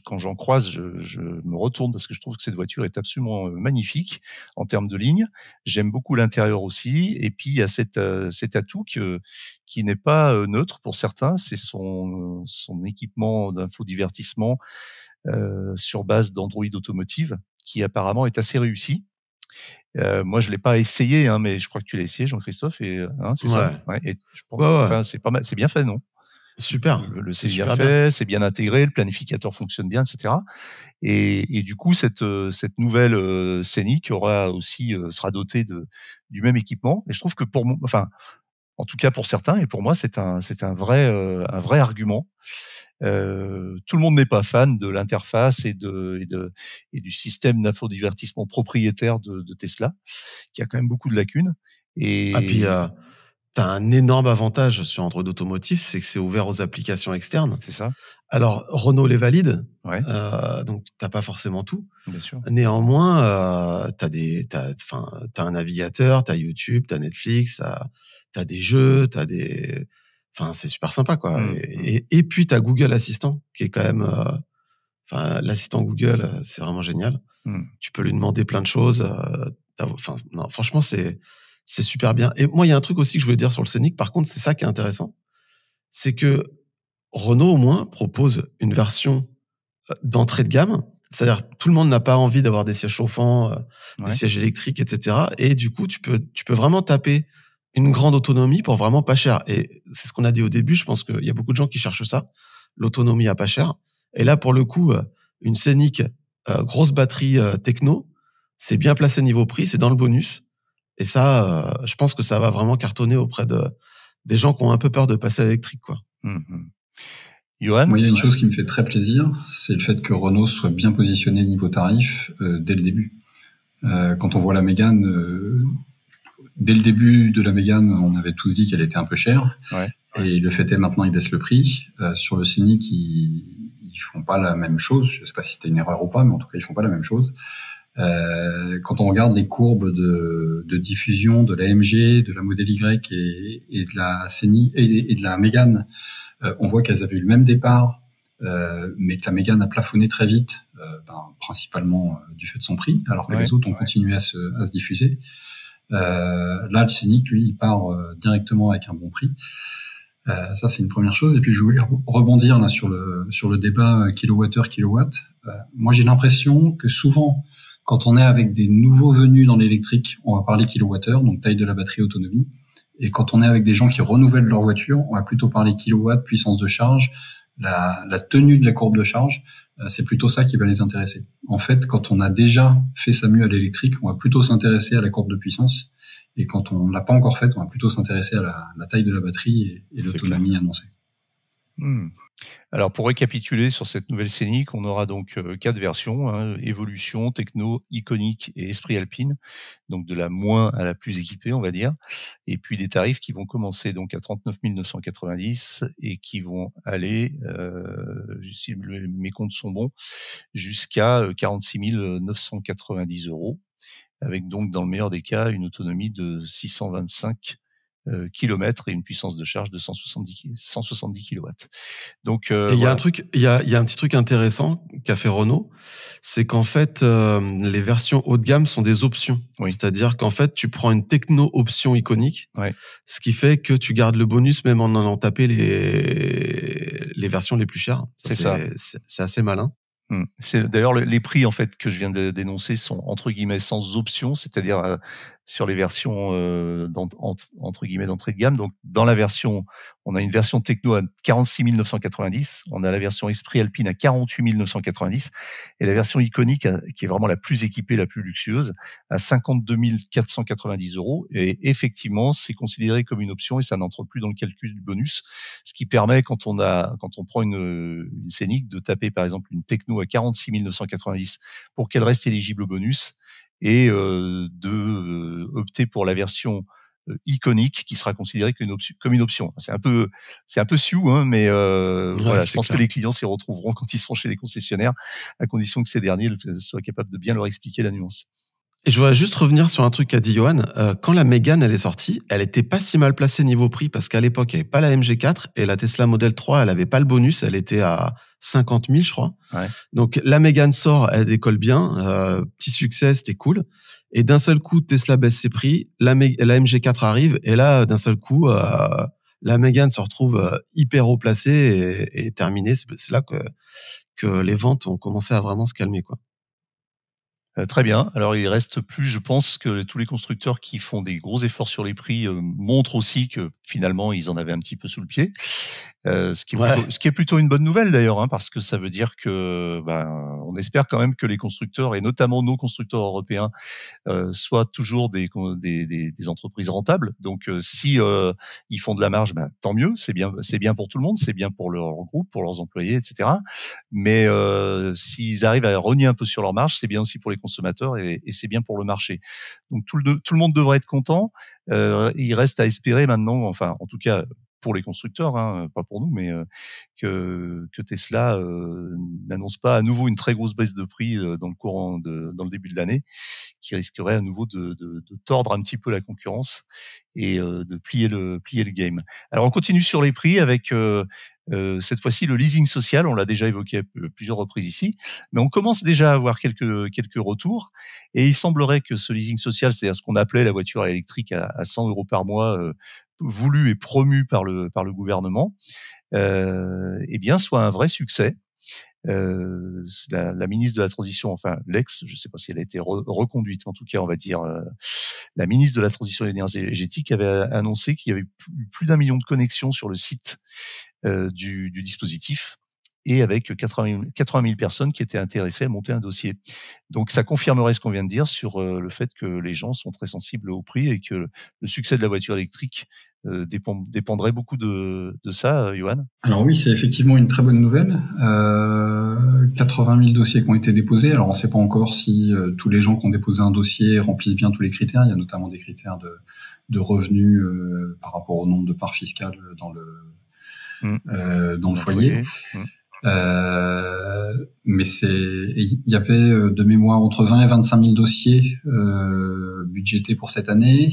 [SPEAKER 1] Quand j'en croise, je me retourne parce que je trouve que cette voiture est absolument magnifique en termes de ligne. J'aime beaucoup l'intérieur aussi. Et puis, il y a cet atout qui n'est pas neutre pour certains. C'est son équipement d'infodivertissement sur base d'Android Automotive, qui apparemment est assez réussi. Moi, je l'ai pas essayé, hein, mais je crois que tu l'as essayé, Jean-Christophe, et c'est ça. Ouais. Et je pense, enfin, c'est pas mal, c'est bien fait, non?
[SPEAKER 3] Super.
[SPEAKER 1] C'est bien fait, c'est bien intégré, le planificateur fonctionne bien, etc. Et du coup, cette nouvelle Scénic sera dotée du même équipement. Et je trouve que en tout cas pour certains, et pour moi, c'est un vrai argument. Tout le monde n'est pas fan de l'interface et du système d'infodivertissement propriétaire de Tesla, qui a quand même beaucoup de lacunes. Et
[SPEAKER 3] puis, tu as un énorme avantage sur Android Automotive, c'est que c'est ouvert aux applications externes.
[SPEAKER 1] C'est ça.
[SPEAKER 3] Alors, Renault les valide, donc t'as pas forcément tout.
[SPEAKER 1] Bien sûr.
[SPEAKER 3] Néanmoins, t'as un navigateur, t'as YouTube, t'as Netflix, t'as des jeux, enfin, c'est super sympa, quoi. Et puis t'as Google Assistant, qui est quand même, l'assistant Google, c'est vraiment génial. Tu peux lui demander plein de choses. Non, franchement, c'est super bien. Et moi, il y a un truc aussi que je voulais dire sur le Scénic. Par contre, c'est ça qui est intéressant, c'est que Renault, au moins, propose une version d'entrée de gamme. C'est-à-dire, tout le monde n'a pas envie d'avoir des sièges chauffants, des sièges électriques, etc. Et du coup, tu peux vraiment taper une grande autonomie pour vraiment pas cher. Et c'est ce qu'on a dit au début. Je pense qu'il y a beaucoup de gens qui cherchent ça, l'autonomie à pas cher. Et là, pour le coup, une Scénic, grosse batterie techno, c'est bien placé niveau prix, c'est dans le bonus. Et ça, je pense que ça va vraiment cartonner auprès des gens qui ont un peu peur de passer à l'électrique, quoi.
[SPEAKER 1] Johan ?
[SPEAKER 2] Moi, il y a une chose qui me fait très plaisir, c'est le fait que Renault soit bien positionné niveau tarif dès le début. Quand on voit la Mégane, dès le début de la Mégane, on avait tous dit qu'elle était un peu chère. Et le fait est maintenant, ils baissent le prix. Sur le Scénic, ils font pas la même chose. Je sais pas si c'était une erreur ou pas, mais en tout cas, ils font pas la même chose. Quand on regarde les courbes de diffusion de la MG, de la Model Y et de la Scénic et de la Mégane, on voit qu'elles avaient eu le même départ, mais que la Mégane a plafonné très vite, principalement du fait de son prix, alors que les autres ont continué à se diffuser. Là, le Scénic, lui, il part directement avec un bon prix. Ça, c'est une première chose. Et puis, je voulais rebondir là sur le débat kilowattheure-kilowatt. Moi, j'ai l'impression que souvent, quand on est avec des nouveaux venus dans l'électrique, on va parler kilowattheure, donc taille de la batterie, autonomie. Et quand on est avec des gens qui renouvellent leur voiture, on va plutôt parler kilowatts, puissance de charge, la tenue de la courbe de charge. C'est plutôt ça qui va les intéresser. En fait, quand on a déjà fait sa mue à l'électrique, on va plutôt s'intéresser à la courbe de puissance. Et quand on l'a pas encore faite, on va plutôt s'intéresser à la taille de la batterie et l'autonomie annoncée.
[SPEAKER 1] Alors, pour récapituler sur cette nouvelle Scénic, on aura donc 4 versions, hein, Evolution, Techno, Iconic et Esprit Alpine, donc de la moins à la plus équipée, on va dire, et puis des tarifs qui vont commencer donc à 39 990 et qui vont aller, si mes comptes sont bons, jusqu'à 46 990 €, avec donc, dans le meilleur des cas, une autonomie de 625 kilomètres et une puissance de charge de 170 kilowatts. Donc,
[SPEAKER 3] et il y a un petit truc intéressant qu'a fait Renault, c'est qu'en fait, les versions haut de gamme sont des options. Oui. C'est-à-dire qu'en fait, tu prends une techno option iconique, ce qui fait que tu gardes le bonus même en allant taper les versions les plus chères. C'est assez malin.
[SPEAKER 1] C'est d'ailleurs les prix en fait que je viens de dénoncer sont entre guillemets sans option, c'est-à-dire sur les versions entre guillemets d'entrée de gamme. Donc dans la version, on a une version techno à 46 990, on a la version Esprit Alpine à 48 990 et la version iconique qui est vraiment la plus équipée, la plus luxueuse, à 52 490 €. Et effectivement, c'est considéré comme une option et ça n'entre plus dans le calcul du bonus, ce qui permet quand on prend une Scénic de taper par exemple une techno à 46 990 pour qu'elle reste éligible au bonus et de opter pour la version iconique qui sera considérée comme une option. C'est un peu sioux, hein, mais voilà, je pense que les clients s'y retrouveront quand ils seront chez les concessionnaires, à condition que ces derniers soient capables de bien leur expliquer la nuance.
[SPEAKER 3] Et je voudrais juste revenir sur un truc qu'a dit Johan. Quand la Mégane elle est sortie, elle était pas si mal placée niveau prix parce qu'à l'époque il n'y avait pas la MG4 et la Tesla Model 3 elle avait pas le bonus, elle était à 50 000 je crois. Ouais. Donc la Mégane sort, elle décolle bien, petit succès, c'était cool. Et d'un seul coup Tesla baisse ses prix, la MG4 arrive et là d'un seul coup la Mégane se retrouve hyper haut placée et terminée. C'est là que les ventes ont commencé à vraiment se calmer quoi.
[SPEAKER 1] Très bien. Alors, il reste plus, je pense que tous les constructeurs qui font des gros efforts sur les prix montrent aussi que finalement, ils en avaient un petit peu sous le pied. Ce qui est plutôt une bonne nouvelle d'ailleurs, hein, parce que ça veut dire que, on espère quand même que les constructeurs et notamment nos constructeurs européens soient toujours des entreprises rentables. Donc, si ils font de la marge, tant mieux. C'est bien pour tout le monde, c'est bien pour leur groupe, pour leurs employés, etc. Mais s'ils arrivent à rogner un peu sur leur marge, c'est bien aussi pour les consommateurs et c'est bien pour le marché. Donc tout le monde devrait être content. Il reste à espérer maintenant, enfin en tout cas pour les constructeurs, hein, pas pour nous, mais que Tesla n'annonce pas à nouveau une très grosse baisse de prix dans le début de l'année, qui risquerait à nouveau de tordre un petit peu la concurrence et de plier le game. Alors on continue sur les prix avec cette fois-ci le leasing social. On l'a déjà évoqué à plusieurs reprises ici, mais on commence déjà à avoir quelques retours et il semblerait que ce leasing social, c'est-à-dire ce qu'on appelait la voiture électrique à 100 € par mois, voulu et promu par le gouvernement, eh bien soit un vrai succès. La ministre de la Transition, enfin l'ex, je ne sais pas si elle a été reconduite, en tout cas on va dire la ministre de la Transition énergétique avait annoncé qu'il y avait plus d'1 million de connexions sur le site du dispositif et avec 80 000 personnes qui étaient intéressées à monter un dossier. Donc ça confirmerait ce qu'on vient de dire sur le fait que les gens sont très sensibles au prix et que le succès de la voiture électrique dépendrait beaucoup de ça, Johan.
[SPEAKER 2] Alors oui, c'est effectivement une très bonne nouvelle. 80 000 dossiers qui ont été déposés. Alors on ne sait pas encore si tous les gens qui ont déposé un dossier remplissent bien tous les critères. Il y a notamment des critères de revenus par rapport au nombre de parts fiscales dans le foyer. Mais il y avait de mémoire entre 20 et 25 000 dossiers budgétés pour cette année,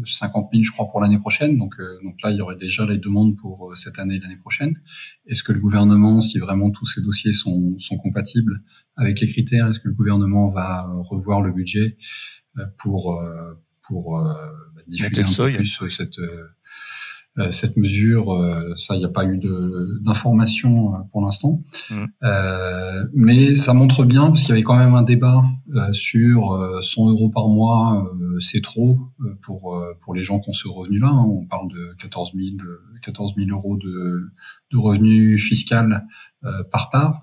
[SPEAKER 2] 50 000 je crois pour l'année prochaine. Donc là il y aurait déjà les demandes pour cette année et l'année prochaine. Est-ce que le gouvernement, si vraiment tous ces dossiers sont compatibles avec les critères, est-ce que le gouvernement va revoir le budget pour diffuser un peu plus cette mesure? Ça, il n'y a pas eu d'informations pour l'instant. Mais ça montre bien, parce qu'il y avait quand même un débat sur 100 € par mois, c'est trop pour les gens qui ont ce revenu-là. Hein. On parle de 14 000 € de revenus fiscal par part.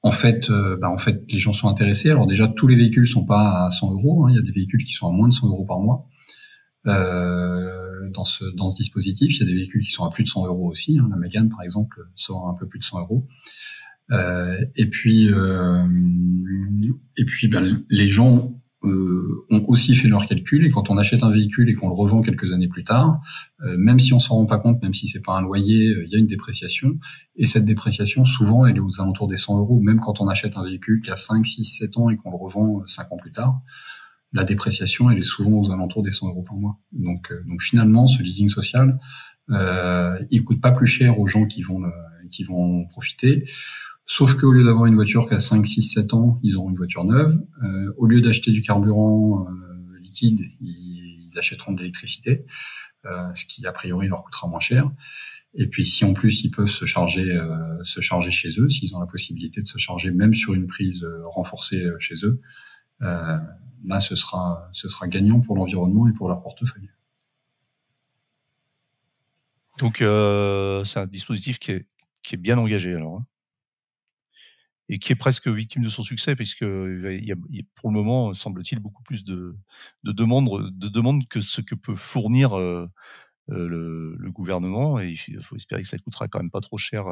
[SPEAKER 2] En fait, les gens sont intéressés. Alors déjà, tous les véhicules sont pas à 100 €. Hein. Il y a des véhicules qui sont à moins de 100 € par mois. Dans ce dispositif, il y a des véhicules qui sont à plus de 100 € aussi. Hein. La Mégane, par exemple, sort à un peu plus de 100 €. Et puis, les gens ont aussi fait leurs calculs. Et quand on achète un véhicule et qu'on le revend quelques années plus tard, même si on s'en rend pas compte, même si c'est pas un loyer, il y a une dépréciation. Et cette dépréciation, souvent, elle est aux alentours des 100 €. Même quand on achète un véhicule qui a 5, 6, 7 ans et qu'on le revend 5 ans plus tard, la dépréciation, elle est souvent aux alentours des 100 € par mois. Donc finalement, ce leasing social, il coûte pas plus cher aux gens qui vont en profiter. Sauf qu'au lieu d'avoir une voiture qui a 5, 6, 7 ans, ils auront une voiture neuve. Au lieu d'acheter du carburant liquide, ils achèteront de l'électricité, ce qui a priori leur coûtera moins cher. Et puis si en plus ils peuvent se charger chez eux, s'ils ont la possibilité de se charger même sur une prise renforcée chez eux, là, ce sera gagnant pour l'environnement et pour leur portefeuille.
[SPEAKER 1] Donc, c'est un dispositif qui est bien engagé alors, hein, et qui est presque victime de son succès, puisque il y a pour le moment, semble-t-il, beaucoup plus de demandes que ce que peut fournir le gouvernement. Et il faut espérer que ça ne coûtera quand même pas trop cher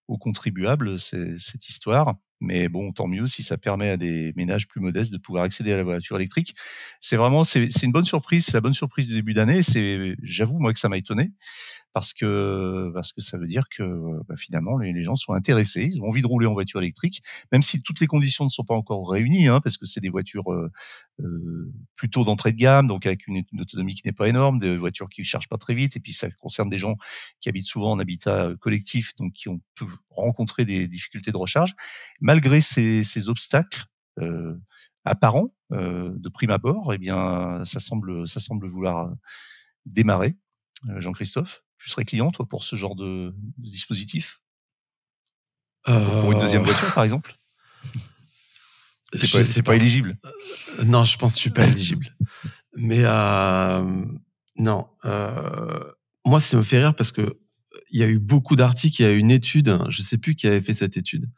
[SPEAKER 1] aux contribuables, cette histoire. Mais bon, tant mieux si ça permet à des ménages plus modestes de pouvoir accéder à la voiture électrique. C'est une bonne surprise, c'est la bonne surprise du début d'année. J'avoue, moi, que ça m'a étonné, parce que ça veut dire que finalement les gens sont intéressés, ils ont envie de rouler en voiture électrique, même si toutes les conditions ne sont pas encore réunies, hein, parce que c'est des voitures plutôt d'entrée de gamme, donc avec une autonomie qui n'est pas énorme, des voitures qui ne chargent pas très vite, et puis ça concerne des gens qui habitent souvent en habitat collectif, donc qui peuvent rencontrer des difficultés de recharge. Malgré ces obstacles apparents de prime abord, eh bien ça semble vouloir démarrer. Jean-Christophe, tu serais client, toi, pour ce genre de dispositif? Pour une deuxième voiture, par exemple? C'est pas éligible?
[SPEAKER 3] Non, je pense que je suis pas éligible. Mais non. Moi, ça me fait rire parce que il y a eu beaucoup d'articles, il y a eu une étude, je sais plus qui avait fait cette étude,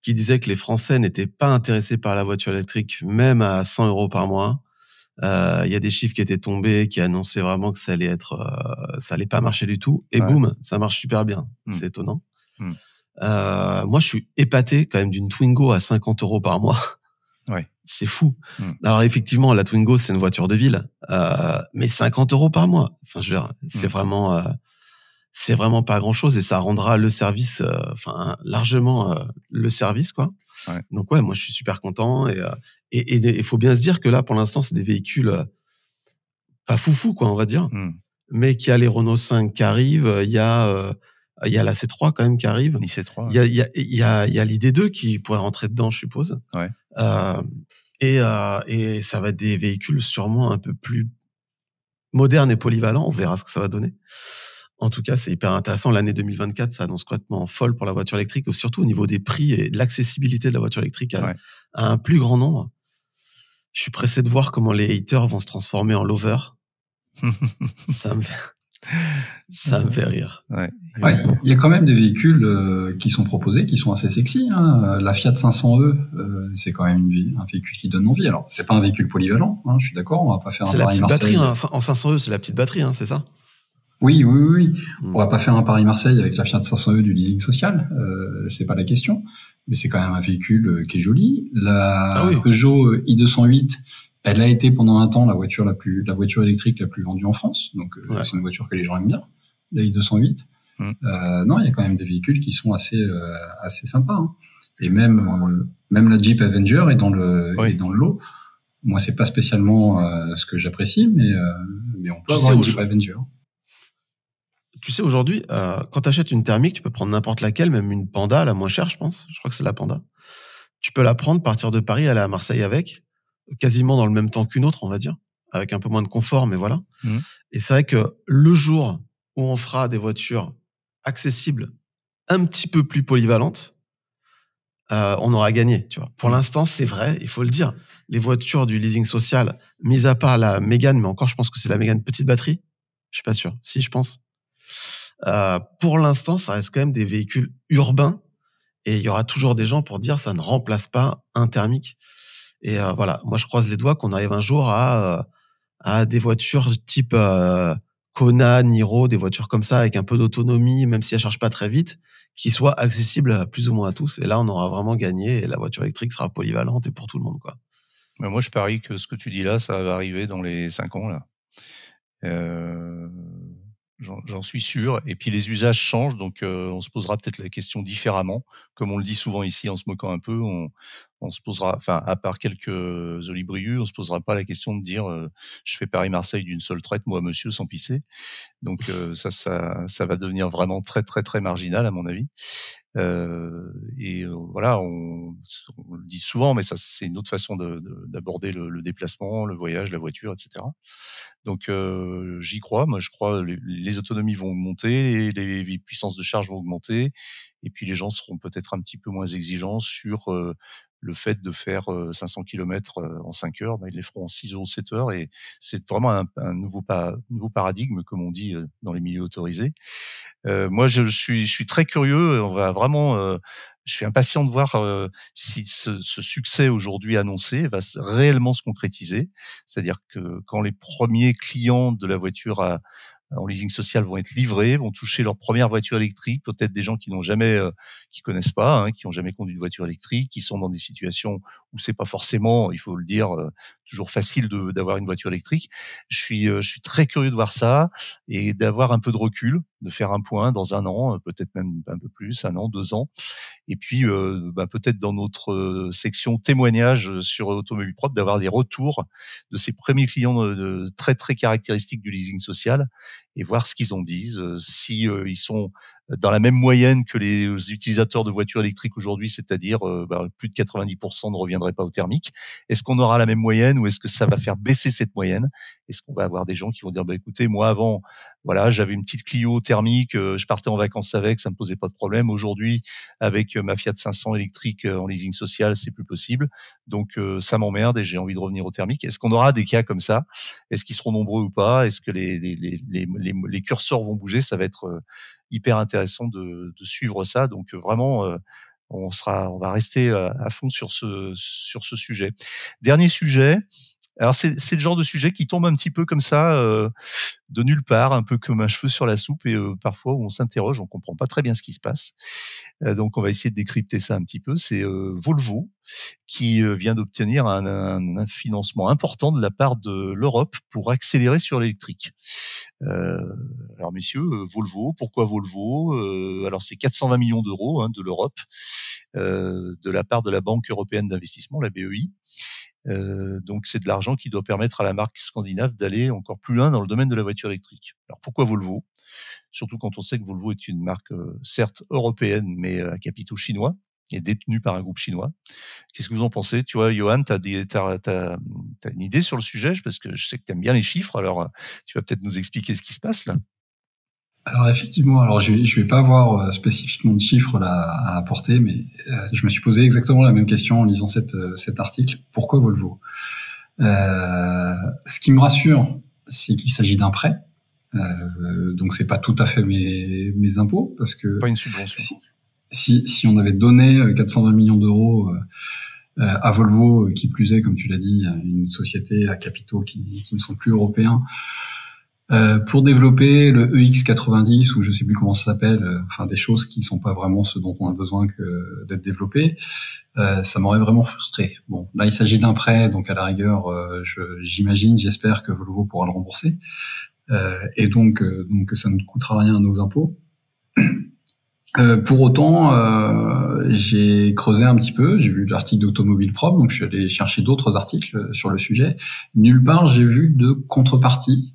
[SPEAKER 3] qui disait que les Français n'étaient pas intéressés par la voiture électrique, même à 100 € par mois. Il y a des chiffres qui étaient tombés, qui annonçaient vraiment que ça allait pas marcher du tout. Et boum, ça marche super bien. C'est étonnant. Moi, je suis épaté quand même d'une Twingo à 50 € par mois.
[SPEAKER 1] Ouais.
[SPEAKER 3] C'est fou. Alors effectivement, la Twingo, c'est une voiture de ville, mais 50 € par mois. Enfin, je veux dire, c'est vraiment pas grand-chose, et ça rendra le service, largement le service, quoi.
[SPEAKER 1] Ouais.
[SPEAKER 3] Donc ouais, moi je suis super content, et il faut bien se dire que là, pour l'instant, c'est des véhicules pas foufou, quoi, on va dire, mais qu'il y a les Renault 5 qui arrivent, il y a la C3 quand même qui arrive,
[SPEAKER 1] C3,
[SPEAKER 3] il y a l'ID2 qui pourrait rentrer dedans, je suppose.
[SPEAKER 1] Ouais.
[SPEAKER 3] Et ça va être des véhicules sûrement un peu plus modernes et polyvalents. On verra ce que ça va donner. En tout cas, c'est hyper intéressant. L'année 2024, ça annonce complètement folle pour la voiture électrique, surtout au niveau des prix et de l'accessibilité de la voiture électrique à un plus grand nombre. Je suis pressé de voir comment les haters vont se transformer en lovers. Ça me fait rire.
[SPEAKER 2] Ouais, il y a quand même des véhicules qui sont proposés, qui sont assez sexy. Hein. La Fiat 500e, c'est quand même un véhicule qui donne envie. Alors, c'est pas un véhicule polyvalent, hein, je suis d'accord. On va pas faire un Paris-Marseille.
[SPEAKER 3] C'est la petite batterie, en 500e, c'est la petite batterie, hein, c'est ça?
[SPEAKER 2] Oui. On va pas faire un Paris-Marseille avec la Fiat 500e du leasing social, c'est pas la question. Mais c'est quand même un véhicule qui est joli. La Peugeot i208, elle a été pendant un temps la voiture électrique la plus vendue en France. Donc c'est une voiture que les gens aiment bien, la i208. Non, il y a quand même des véhicules qui sont assez sympas. Hein. Et même la Jeep Avenger est dans le lot. Moi, c'est pas spécialement ce que j'apprécie, mais on peut avoir une Jeep Avenger.
[SPEAKER 3] Tu sais, aujourd'hui, quand tu achètes une thermique, tu peux prendre n'importe laquelle, même une Panda, la moins chère, je pense. Je crois que c'est la Panda. Tu peux la prendre, partir de Paris, aller à Marseille avec, quasiment dans le même temps qu'une autre, on va dire, avec un peu moins de confort, mais voilà. Et c'est vrai que le jour où on fera des voitures accessibles, un petit peu plus polyvalentes, on aura gagné, tu vois. Pour l'instant, c'est vrai, il faut le dire. Les voitures du leasing social, mis à part la Mégane, mais encore, je pense que c'est la Mégane petite batterie. Je suis pas sûr. Si, je pense. Pour l'instant, ça reste quand même des véhicules urbains et il y aura toujours des gens pour dire ça ne remplace pas un thermique. Et voilà, moi je croise les doigts qu'on arrive un jour à des voitures type Kona, Niro, des voitures comme ça avec un peu d'autonomie, même si elles chargent pas très vite, qui soient accessibles à plus ou moins à tous. Et là, on aura vraiment gagné et la voiture électrique sera polyvalente et pour tout le monde, quoi.
[SPEAKER 1] Mais moi, je parie que ce que tu dis là, ça va arriver dans les 5 ans là. J'en suis sûr. Et puis les usages changent, donc on se posera peut-être la question différemment. Comme on le dit souvent ici, en se moquant un peu, on se posera, enfin, à part quelques olibrius, on se posera pas la question de dire je fais Paris-Marseille d'une seule traite, moi monsieur, sans pisser. Donc ça va devenir vraiment très très très marginal à mon avis. Voilà, on le dit souvent, mais ça c'est une autre façon d'aborder le déplacement, le voyage, la voiture, etc. Donc j'y crois. Moi, je crois les autonomies vont augmenter, les puissances de charge vont augmenter, et puis les gens seront peut-être un petit peu moins exigeants sur le fait de faire 500 km en 5 heures. Ils les feront en 6 heures ou 7 heures, et c'est vraiment un nouveau paradigme, comme on dit dans les milieux autorisés. Moi, je suis très curieux. On va vraiment. Je suis impatient de voir si ce succès aujourd'hui annoncé va réellement se concrétiser. C'est-à-dire que quand les premiers clients de la voiture en leasing social vont être livrés, vont toucher leur première voiture électrique, peut-être des gens qui n'ont jamais, qui connaissent pas, hein, qui ont jamais conduit de voiture électrique, qui sont dans des situations où c'est pas forcément, il faut le dire, toujours facile d'avoir une voiture électrique. Je suis très curieux de voir ça et d'avoir un peu de recul, de faire un point dans un an, peut-être même un peu plus, 1 an, 2 ans. Et puis, peut-être dans notre section témoignages sur Automobile Propre, d'avoir des retours de ces premiers clients très très caractéristiques du leasing social et voir ce qu'ils en disent, si ils sont dans la même moyenne que les utilisateurs de voitures électriques aujourd'hui, c'est-à-dire plus de 90% ne reviendraient pas au thermique. Est-ce qu'on aura la même moyenne ou est-ce que ça va faire baisser cette moyenne? Est-ce qu'on va avoir des gens qui vont dire écoutez, moi avant, voilà, j'avais une petite Clio thermique, je partais en vacances avec, ça me posait pas de problème. Aujourd'hui, avec ma Fiat 500 électrique en leasing social, c'est plus possible. Donc ça m'emmerde et j'ai envie de revenir au thermique. Est-ce qu'on aura des cas comme ça? Est-ce qu'ils seront nombreux ou pas? Est-ce que les curseurs vont bouger? Ça va être hyper intéressant de suivre ça. Donc vraiment, on va rester à fond sur ce sujet. Dernier sujet. Alors c'est le genre de sujet qui tombe un petit peu comme ça de nulle part, un peu comme un cheveu sur la soupe, et parfois on s'interroge, on comprend pas très bien ce qui se passe. Donc on va essayer de décrypter ça un petit peu. C'est Volvo qui vient d'obtenir un financement important de la part de l'Europe pour accélérer sur l'électrique. Alors messieurs, Volvo, pourquoi Volvo? Alors c'est 420 millions d'euros de l'Europe, de la part de la Banque européenne d'investissement, la BEI. Donc c'est de l'argent qui doit permettre à la marque scandinave d'aller encore plus loin dans le domaine de la voiture électrique. Alors pourquoi Volvo? Surtout quand on sait que Volvo est une marque certes européenne, mais à capitaux chinois et détenue par un groupe chinois. Qu'est-ce que vous en pensez? Tu vois, Johan, t'as une idée sur le sujet? Parce que je sais que tu aimes bien les chiffres, alors tu vas peut-être nous expliquer ce qui se passe là.
[SPEAKER 2] Alors effectivement, alors je vais pas avoir spécifiquement de chiffres là à apporter, mais je me suis posé exactement la même question en lisant cet article. Pourquoi Volvo? Ce qui me rassure, c'est qu'il s'agit d'un prêt, donc c'est pas tout à fait mes impôts, parce que
[SPEAKER 1] pas une subvention.
[SPEAKER 2] Si on avait donné 420 millions d'euros à Volvo, qui plus est, comme tu l'as dit, une société à capitaux qui ne sont plus européens, pour développer le EX90 ou je sais plus comment ça s'appelle, enfin des choses qui sont pas vraiment ce dont on a besoin d'être développées, ça m'aurait vraiment frustré. Bon, là il s'agit d'un prêt, donc à la rigueur, j'espère que Volvo pourra le rembourser, et donc ça ne coûtera rien à nos impôts. Pour autant, j'ai creusé un petit peu, j'ai vu l'article d'Automobile Propre, donc je suis allé chercher d'autres articles sur le sujet. Nulle part j'ai vu de contrepartie,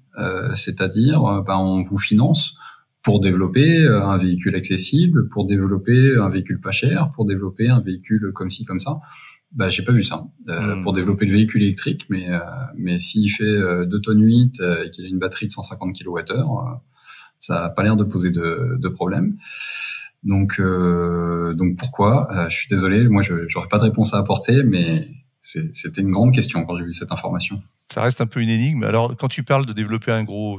[SPEAKER 2] c'est-à-dire on vous finance pour développer un véhicule accessible, pour développer un véhicule pas cher, pour développer un véhicule comme ci, comme ça. J'ai pas vu ça. Pour développer le véhicule électrique, mais s'il fait 2 tonnes 8 et qu'il a une batterie de 150 kWh, ça a pas l'air de poser de problème. Donc pourquoi je suis désolé, moi j'aurais pas de réponse à apporter, mais c'était une grande question quand j'ai vu cette information.
[SPEAKER 1] Ça reste un peu une énigme. Alors, quand tu parles de développer un gros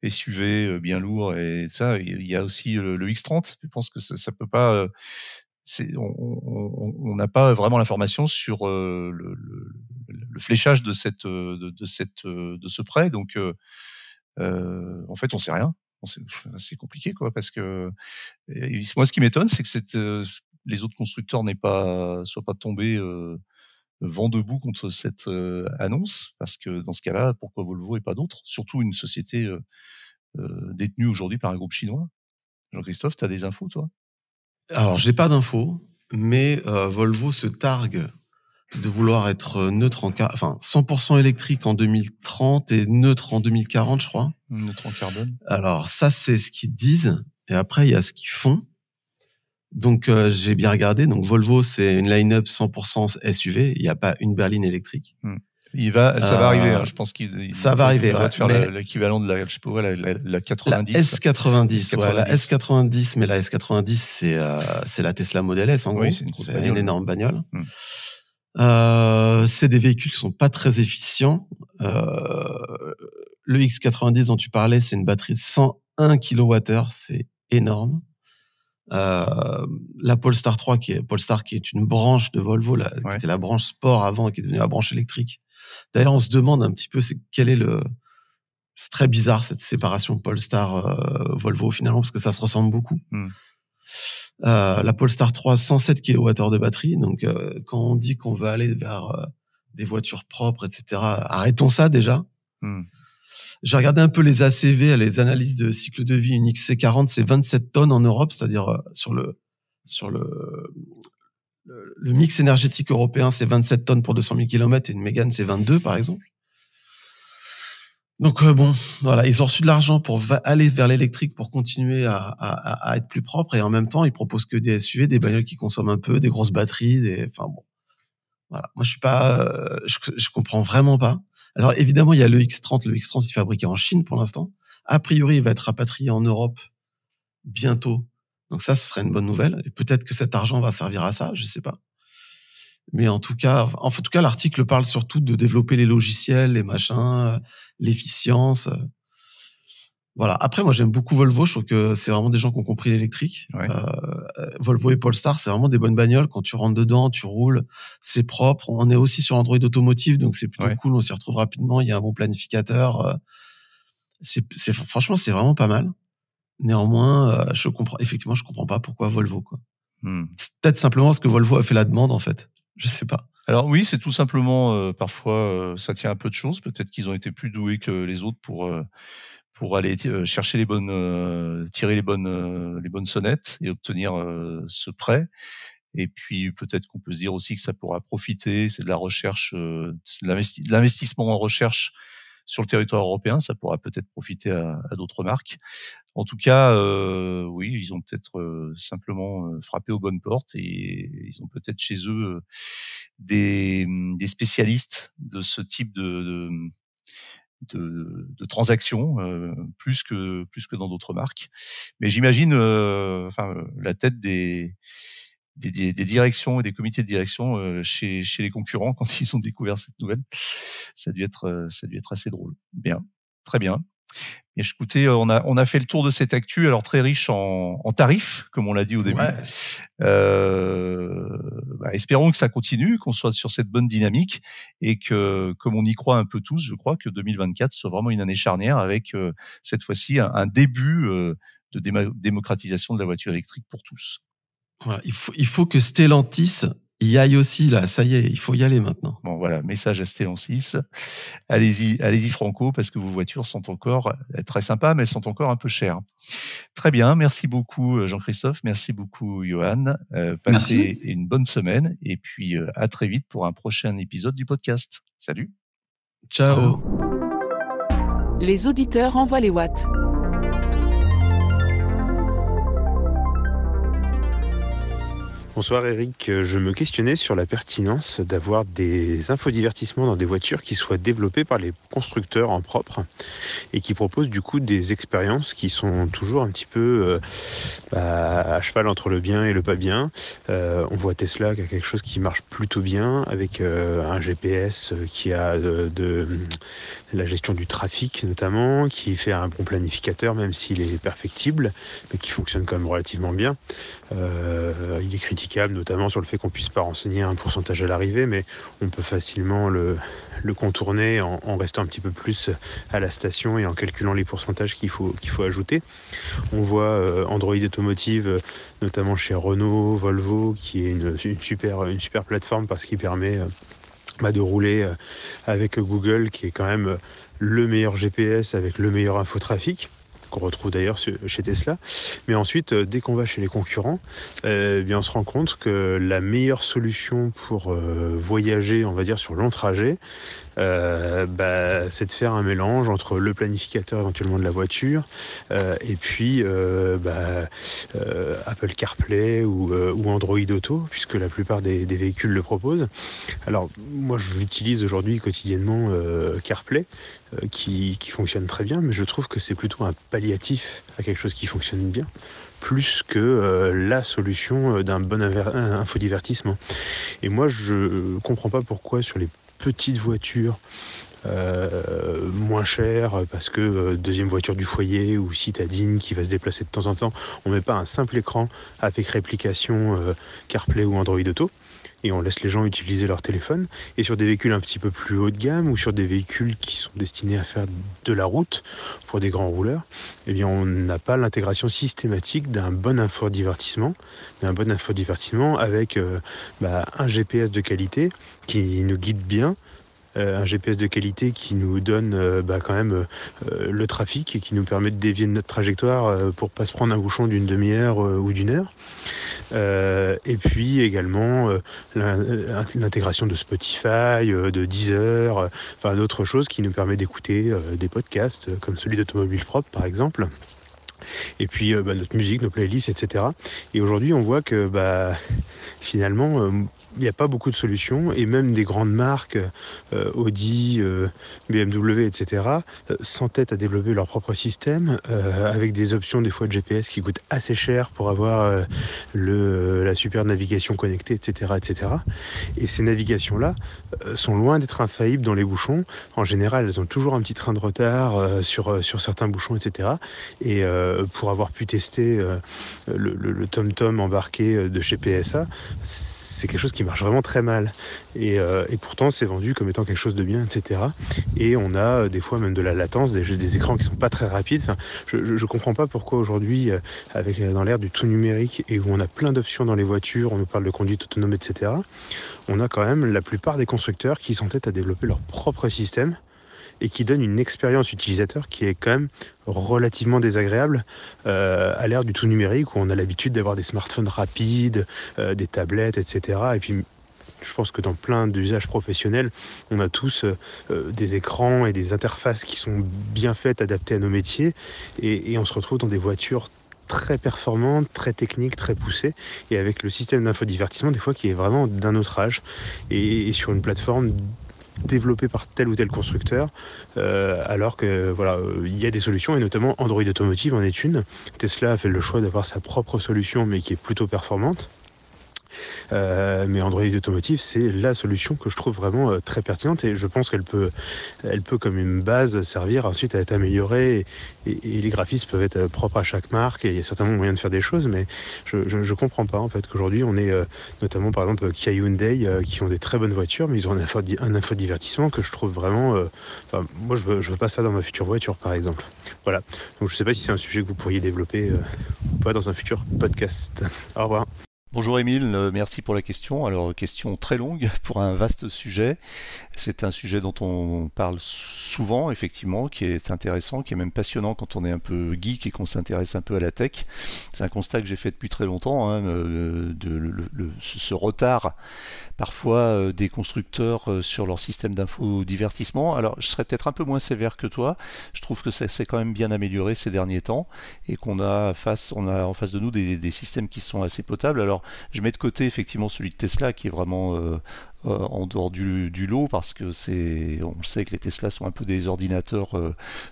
[SPEAKER 1] SUV bien lourd et ça, il y a aussi le X30. Je pense que ça peut pas. On n'a pas vraiment l'information sur le fléchage de ce prêt. Donc, en fait, on sait rien. C'est compliqué, quoi, parce que moi, ce qui m'étonne, c'est que les autres constructeurs soient pas tombés vent debout contre cette annonce, parce que dans ce cas-là, pourquoi Volvo et pas d'autres? Surtout une société détenue aujourd'hui par un groupe chinois. Jean-Christophe, tu as des infos, toi?
[SPEAKER 3] Alors, j'ai pas d'infos, mais Volvo se targue de vouloir être neutre 100% électrique en 2030 et neutre en 2040, je crois.
[SPEAKER 1] Neutre en carbone.
[SPEAKER 3] Alors, ça, c'est ce qu'ils disent. Et après, il y a ce qu'ils font. Donc, j'ai bien regardé. Donc, Volvo, c'est une line-up 100% SUV. Il n'y a pas une berline électrique.
[SPEAKER 1] Ça va arriver. Hein. Je pense
[SPEAKER 3] ça va arriver.
[SPEAKER 1] Va faire l'équivalent de la 90.
[SPEAKER 3] La S90. Ouais, la S90. Mais la S90, c'est la Tesla Model S, en gros. C'est une énorme bagnole. C'est des véhicules qui sont pas très efficients. Le X90 dont tu parlais, c'est une batterie de 101 kWh. C'est énorme. La Polestar 3 qui est une branche de Volvo, qui était la branche sport avant et qui est devenue la branche électrique. D'ailleurs, on se demande un petit peu c'est très bizarre cette séparation Polestar Volvo finalement, parce que ça se ressemble beaucoup. La Polestar 3, 107 kWh de batterie. Donc quand on dit qu'on va aller vers des voitures propres, etc., arrêtons ça déjà. J'ai regardé un peu les ACV, les analyses de cycle de vie. Une XC40, c'est 27 tonnes en Europe, c'est-à-dire sur le mix énergétique européen, c'est 27 tonnes pour 200 000 km et une Mégane, c'est 22, par exemple. Donc voilà, ils ont reçu de l'argent pour aller vers l'électrique, pour continuer à être plus propre, et en même temps, ils proposent que des SUV, des bagnoles qui consomment un peu, des grosses batteries, voilà. Moi, je comprends vraiment pas. Alors évidemment, il y a le X30. Le X30 il est fabriqué en Chine pour l'instant. A priori, il va être rapatrié en Europe bientôt. Donc ça, ce serait une bonne nouvelle. Et peut-être que cet argent va servir à ça, je sais pas. Mais en tout cas, l'article parle surtout de développer les logiciels, les machins, l'efficience. Voilà. Après, moi, j'aime beaucoup Volvo. Je trouve que c'est vraiment des gens qui ont compris l'électrique. Volvo et Polestar, c'est vraiment des bonnes bagnoles. Quand tu rentres dedans, tu roules, c'est propre. On est aussi sur Android Automotive, donc c'est plutôt cool. On s'y retrouve rapidement. Il y a un bon planificateur. Franchement, c'est vraiment pas mal. Néanmoins, je comprends pas pourquoi Volvo, quoi. C'est peut-être simplement parce que Volvo a fait la demande, en fait. Je sais pas.
[SPEAKER 1] Alors oui, c'est tout simplement, parfois, ça tient un peu de choses. Peut-être qu'ils ont été plus doués que les autres pour aller chercher tirer les bonnes sonnettes et obtenir ce prêt. Et puis peut-être qu'on peut se dire aussi que ça pourra profiter, c'est de la recherche, c'est de l'investissement en recherche sur le territoire européen, ça pourra peut-être profiter à d'autres marques. En tout cas, oui, ils ont peut-être simplement frappé aux bonnes portes, et ils ont peut-être chez eux des spécialistes de ce type de transactions, plus que dans d'autres marques. Mais j'imagine, la tête des directions et des comités de direction chez les concurrents quand ils ont découvert cette nouvelle. Ça a dû être assez drôle. Bien, très bien. Et écoutez, on a fait le tour de cette actu, alors très riche en tarifs, comme on l'a dit au début. Espérons que ça continue, qu'on soit sur cette bonne dynamique, et que, comme on y croit un peu tous, je crois que 2024 soit vraiment une année charnière, avec cette fois-ci un début de démocratisation de la voiture électrique pour tous.
[SPEAKER 3] Voilà, il faut que Stellantis Il y aille aussi, là, ça y est, il faut y aller maintenant.
[SPEAKER 1] Bon, voilà, message à Stellantis. Allez-y franco, parce que vos voitures sont encore très sympas, mais elles sont encore un peu chères. Très bien, merci beaucoup Jean-Christophe, merci beaucoup Johan. Passez
[SPEAKER 2] Merci.
[SPEAKER 1] une bonne semaine et puis à très vite pour un prochain épisode du podcast. Salut.
[SPEAKER 3] Ciao.
[SPEAKER 4] Les auditeurs envoient les watts.
[SPEAKER 5] Bonsoir Eric, je me questionnais sur la pertinence d'avoir des infodivertissements dans des voitures qui soient développées par les constructeurs en propre et qui proposent du coup des expériences qui sont toujours un petit peu à cheval entre le bien et le pas bien. On voit Tesla qui a quelque chose qui marche plutôt bien avec un GPS qui a de la gestion du trafic notamment, qui fait un bon planificateur même s'il est perfectible, mais qui fonctionne quand même relativement bien. Il est critiquable notamment sur le fait qu'on puisse pas renseigner un pourcentage à l'arrivée, mais on peut facilement le contourner en restant un petit peu plus à la station et en calculant les pourcentages qu'il faut ajouter. On voit Android Automotive, notamment chez Renault, Volvo, qui est une super plateforme parce qu'il permet de rouler avec Google, qui est quand même le meilleur GPS avec le meilleur infotrafic, qu'on retrouve d'ailleurs chez Tesla. Mais ensuite, dès qu'on va chez les concurrents, on se rend compte que la meilleure solution pour voyager, on va dire, sur long trajet, c'est de faire un mélange entre le planificateur éventuellement de la voiture et puis Apple CarPlay ou Android Auto, puisque la plupart des véhicules le proposent. Alors moi j'utilise aujourd'hui quotidiennement CarPlay qui fonctionne très bien, mais je trouve que c'est plutôt un palliatif à quelque chose qui fonctionne bien, plus que la solution d'un bon infodivertissement. Et moi je comprends pas pourquoi sur les petites voitures moins chères, parce que deuxième voiture du foyer ou citadine qui va se déplacer de temps en temps, on met pas un simple écran avec réplication CarPlay ou Android Auto et on laisse les gens utiliser leur téléphone. Et sur des véhicules un petit peu plus haut de gamme ou sur des véhicules qui sont destinés à faire de la route pour des grands rouleurs, eh bien on n'a pas l'intégration systématique d'un bon infodivertissement, avec un GPS de qualité qui nous guide bien, un GPS de qualité qui nous donne le trafic et qui nous permet de dévier de notre trajectoire pour pas se prendre un bouchon d'une demi-heure ou d'une heure. Et puis également l'intégration de Spotify, de Deezer, d'autres choses qui nous permet d'écouter des podcasts comme celui d'Automobile Propre par exemple. Et puis notre musique, nos playlists, etc. Et aujourd'hui on voit que finalement il n'y a pas beaucoup de solutions, et même des grandes marques, Audi, BMW, etc., s'entêtent à développer leur propre système, avec des options des fois de GPS qui coûtent assez cher pour avoir la super navigation connectée, etc., etc. Et ces navigations-là sont loin d'être infaillibles dans les bouchons. En général, elles ont toujours un petit train de retard sur certains bouchons, etc. Et pour avoir pu tester le TomTom embarqué de chez PSA, c'est quelque chose qui marche vraiment très mal. Et pourtant, c'est vendu comme étant quelque chose de bien, etc. Et on a des fois même de la latence, des écrans qui sont pas très rapides. Enfin, je comprends pas pourquoi aujourd'hui, dans l'ère du tout numérique et où on a plein d'options dans les voitures, on nous parle de conduite autonome, etc., on a quand même la plupart des constructeurs qui s'entêtent à développer leur propre système et qui donne une expérience utilisateur qui est quand même relativement désagréable à l'ère du tout numérique où on a l'habitude d'avoir des smartphones rapides, des tablettes, etc. Et puis je pense que dans plein d'usages professionnels, on a tous des écrans et des interfaces qui sont bien faites, adaptées à nos métiers, et on se retrouve dans des voitures très performantes, très techniques, très poussées, et avec le système d'infodivertissement des fois qui est vraiment d'un autre âge, et sur une plateforme développé par tel ou tel constructeur, alors que il y a des solutions, et notamment Android Automotive en est une. Tesla a fait le choix d'avoir sa propre solution, mais qui est plutôt performante. Mais Android Automotive, c'est la solution que je trouve vraiment très pertinente, et je pense qu'elle peut comme une base servir ensuite à être améliorée, et les graphismes peuvent être propres à chaque marque, et il y a certainement moyen de faire des choses, mais je comprends pas en fait qu'aujourd'hui on ait notamment par exemple Kia Hyundai qui ont des très bonnes voitures, mais ils ont un infodivertissement que je trouve vraiment moi je veux pas ça dans ma future voiture par exemple. Voilà, donc je sais pas si c'est un sujet que vous pourriez développer ou pas dans un futur podcast. Au revoir.
[SPEAKER 1] Bonjour Émile, merci pour la question. Alors, question très longue pour un vaste sujet. C'est un sujet dont on parle souvent, effectivement, qui est intéressant, qui est même passionnant quand on est un peu geek et qu'on s'intéresse un peu à la tech. C'est un constat que j'ai fait depuis très longtemps, hein, ce retard parfois des constructeurs sur leur système d'infodivertissement. Alors, je serais peut-être un peu moins sévère que toi. Je trouve que ça s'est quand même bien amélioré ces derniers temps et qu'on a en face de nous des systèmes qui sont assez potables. Alors, je mets de côté effectivement celui de Tesla qui est vraiment en dehors du lot parce que on sait que les Tesla sont un peu des ordinateurs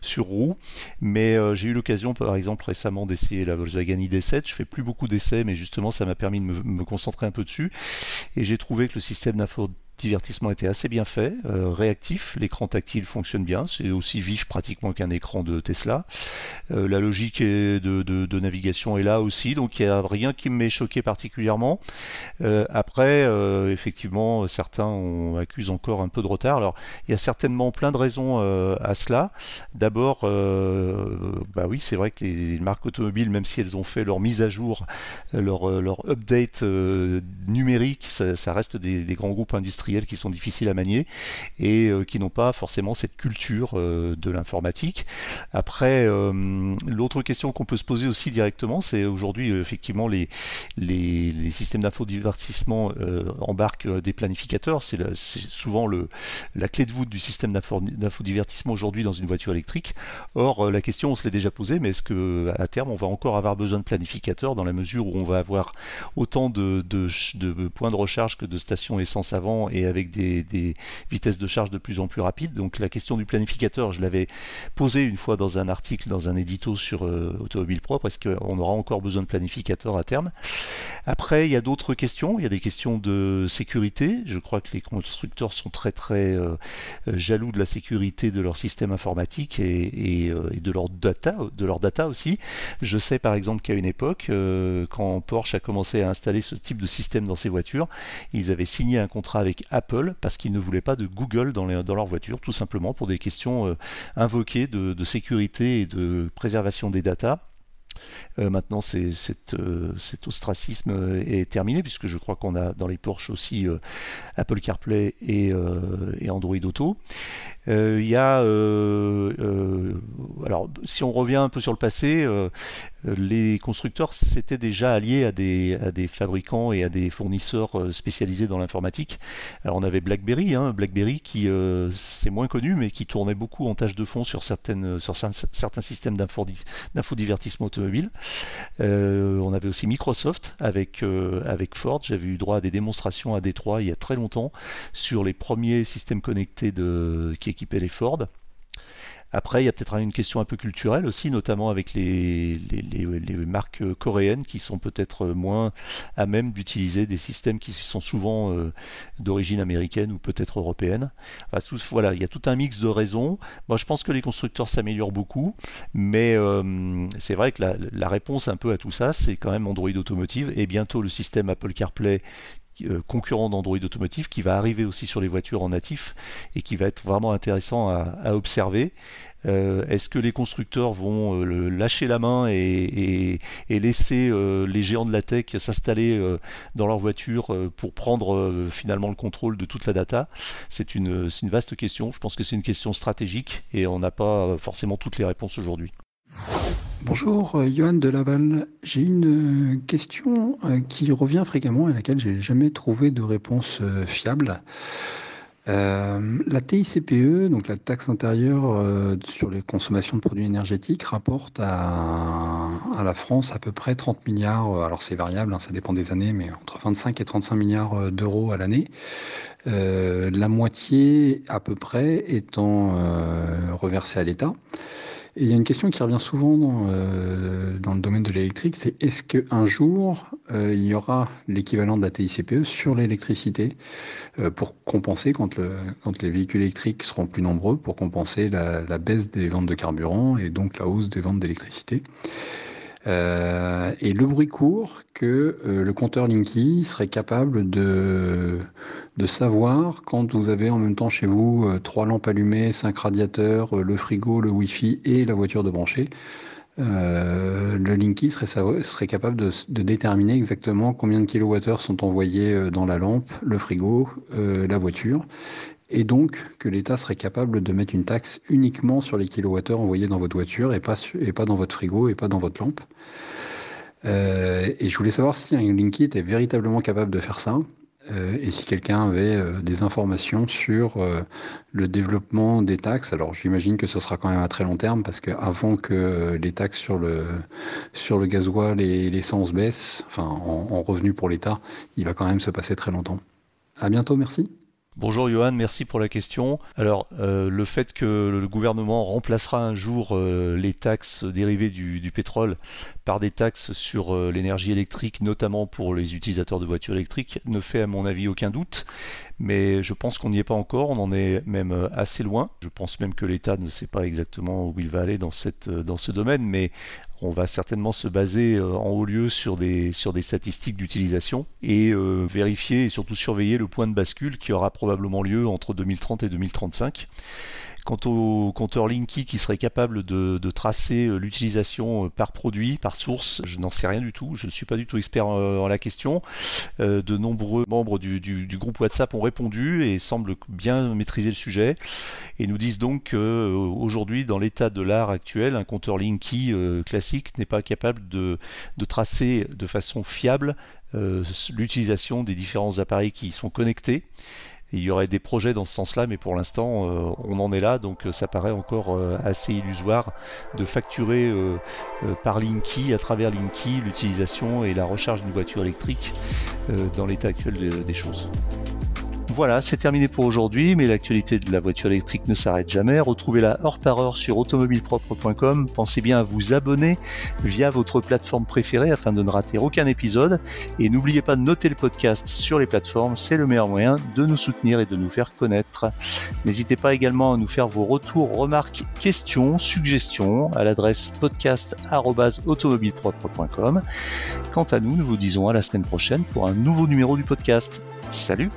[SPEAKER 1] sur roues. Mais j'ai eu l'occasion, par exemple, récemment d'essayer la Volkswagen ID.7. Je fais plus beaucoup d'essais, mais justement, ça m'a permis de me concentrer un peu dessus. Et j'ai trouvé que le système d'infodivertissement était assez bien fait, réactif. L'écran tactile fonctionne bien. C'est aussi vif pratiquement qu'un écran de Tesla. La logique de navigation est là aussi, donc il n'y a rien qui m'ait choqué particulièrement. Après, effectivement, certains accusent encore un peu de retard. Alors, il y a certainement plein de raisons à cela. D'abord, bah oui, c'est vrai que les marques automobiles, même si elles ont fait leur mise à jour, leur update numérique, ça reste des grands groupes industriels qui sont difficiles à manier et qui n'ont pas forcément cette culture de l'informatique. Après, l'autre question qu'on peut se poser aussi directement, c'est aujourd'hui effectivement les systèmes d'infodivertissement embarquent des planificateurs. C'est souvent la clé de voûte du système d'infodivertissement aujourd'hui dans une voiture électrique. Or, la question, on se l'est déjà posée, mais est-ce que à terme, on va encore avoir besoin de planificateurs dans la mesure où on va avoir autant de points de recharge que de stations essence avant et avec des vitesses de charge de plus en plus rapides. Donc la question du planificateur, je l'avais posée une fois dans un article, dans un édito sur Automobile Propre. Est-ce qu'on aura encore besoin de planificateurs à terme? Après, il y a d'autres questions. Il y a des questions de sécurité. Je crois que les constructeurs sont très très jaloux de la sécurité de leur système informatique et de leur data aussi. Je sais par exemple qu'à une époque, quand Porsche a commencé à installer ce type de système dans ses voitures, ils avaient signé un contrat avec Apple parce qu'ils ne voulaient pas de Google dans leur voiture, tout simplement pour des questions invoquées de sécurité et de préservation des datas. Maintenant, cet ostracisme est terminé puisque je crois qu'on a dans les Porsche aussi Apple CarPlay et Android Auto. Il y a alors si on revient un peu sur le passé, les constructeurs s'étaient déjà alliés à des fabricants et à des fournisseurs spécialisés dans l'informatique. Alors on avait BlackBerry qui c'est moins connu mais qui tournait beaucoup en tâche de fond sur certains systèmes d'infodivertissement automobile. On avait aussi Microsoft avec Ford. J'avais eu droit à des démonstrations à Détroit il y a très longtemps sur les premiers systèmes connectés qui équipaient les Ford. Après, il y a peut-être une question un peu culturelle aussi, notamment avec les marques coréennes qui sont peut-être moins à même d'utiliser des systèmes qui sont souvent d'origine américaine ou peut-être européenne. Enfin, voilà, il y a tout un mix de raisons. Moi, je pense que les constructeurs s'améliorent beaucoup, mais c'est vrai que la réponse un peu à tout ça, c'est quand même Android Automotive et bientôt le système Apple CarPlay concurrent d'Android Automotive qui va arriver aussi sur les voitures en natif et qui va être vraiment intéressant à observer. Est-ce que les constructeurs vont lâcher la main et laisser les géants de la tech s'installer dans leur voiture pour prendre finalement le contrôle de toute la data? C'est une vaste question. Je pense que c'est une question stratégique et on n'a pas forcément toutes les réponses aujourd'hui.
[SPEAKER 2] Bonjour, Johan de Laval. J'ai une question qui revient fréquemment et à laquelle j'ai jamais trouvé de réponse fiable. La TICPE, donc la taxe intérieure sur les consommations de produits énergétiques, rapporte à la France à peu près 30 milliards, alors c'est variable, hein, ça dépend des années, mais entre 25 et 35 milliards d'euros à l'année. La moitié à peu près étant reversée à l'État. Et il y a une question qui revient souvent dans le domaine de l'électrique, c'est est-ce qu'un jour, il y aura l'équivalent de la TICPE sur l'électricité pour compenser quand les véhicules électriques seront plus nombreux, pour compenser la baisse des ventes de carburant et donc la hausse des ventes d'électricité. Et le bruit court que le compteur Linky serait capable de savoir quand vous avez en même temps chez vous 3 lampes allumées, 5 radiateurs, le frigo, le Wi-Fi et la voiture de brancher, Le Linky serait capable de déterminer exactement combien de kilowattheures sont envoyés dans la lampe, le frigo, la voiture, et donc que l'État serait capable de mettre une taxe uniquement sur les kilowattheures envoyés dans votre voiture et pas dans votre frigo et pas dans votre lampe. Et je voulais savoir si un Linky était véritablement capable de faire ça. Et si quelqu'un avait des informations sur le développement des taxes. Alors j'imagine que ce sera quand même à très long terme parce qu'avant que les taxes sur le gasoil et l'essence baissent, enfin en revenus pour l'État, il va quand même se passer très longtemps. À bientôt, merci.
[SPEAKER 1] Bonjour Johan, merci pour la question. Alors, le fait que le gouvernement remplacera un jour les taxes dérivées du pétrole par des taxes sur l'énergie électrique, notamment pour les utilisateurs de voitures électriques, ne fait à mon avis aucun doute. Mais je pense qu'on n'y est pas encore, on en est même assez loin. Je pense même que l'État ne sait pas exactement où il va aller dans ce domaine, mais on va certainement se baser en haut lieu sur des statistiques d'utilisation et vérifier et surtout surveiller le point de bascule qui aura probablement lieu entre 2030 et 2035. Quant au compteur Linky qui serait capable de tracer l'utilisation par produit, par source, je n'en sais rien du tout, je ne suis pas du tout expert en la question. De nombreux membres du groupe WhatsApp ont répondu et semblent bien maîtriser le sujet et nous disent donc qu'aujourd'hui, dans l'état de l'art actuel, un compteur Linky classique n'est pas capable de tracer de façon fiable l'utilisation des différents appareils qui y sont connectés. Il y aurait des projets dans ce sens-là, mais pour l'instant, on en est là, donc ça paraît encore assez illusoire de facturer par Linky, à travers Linky, l'utilisation et la recharge d'une voiture électrique dans l'état actuel des choses. Voilà, c'est terminé pour aujourd'hui, mais l'actualité de la voiture électrique ne s'arrête jamais. Retrouvez-la heure par heure sur automobilepropre.com. Pensez bien à vous abonner via votre plateforme préférée afin de ne rater aucun épisode. Et n'oubliez pas de noter le podcast sur les plateformes, c'est le meilleur moyen de nous soutenir et de nous faire connaître. N'hésitez pas également à nous faire vos retours, remarques, questions, suggestions à l'adresse podcast@automobilepropre.com. Quant à nous, nous vous disons à la semaine prochaine pour un nouveau numéro du podcast. Salut!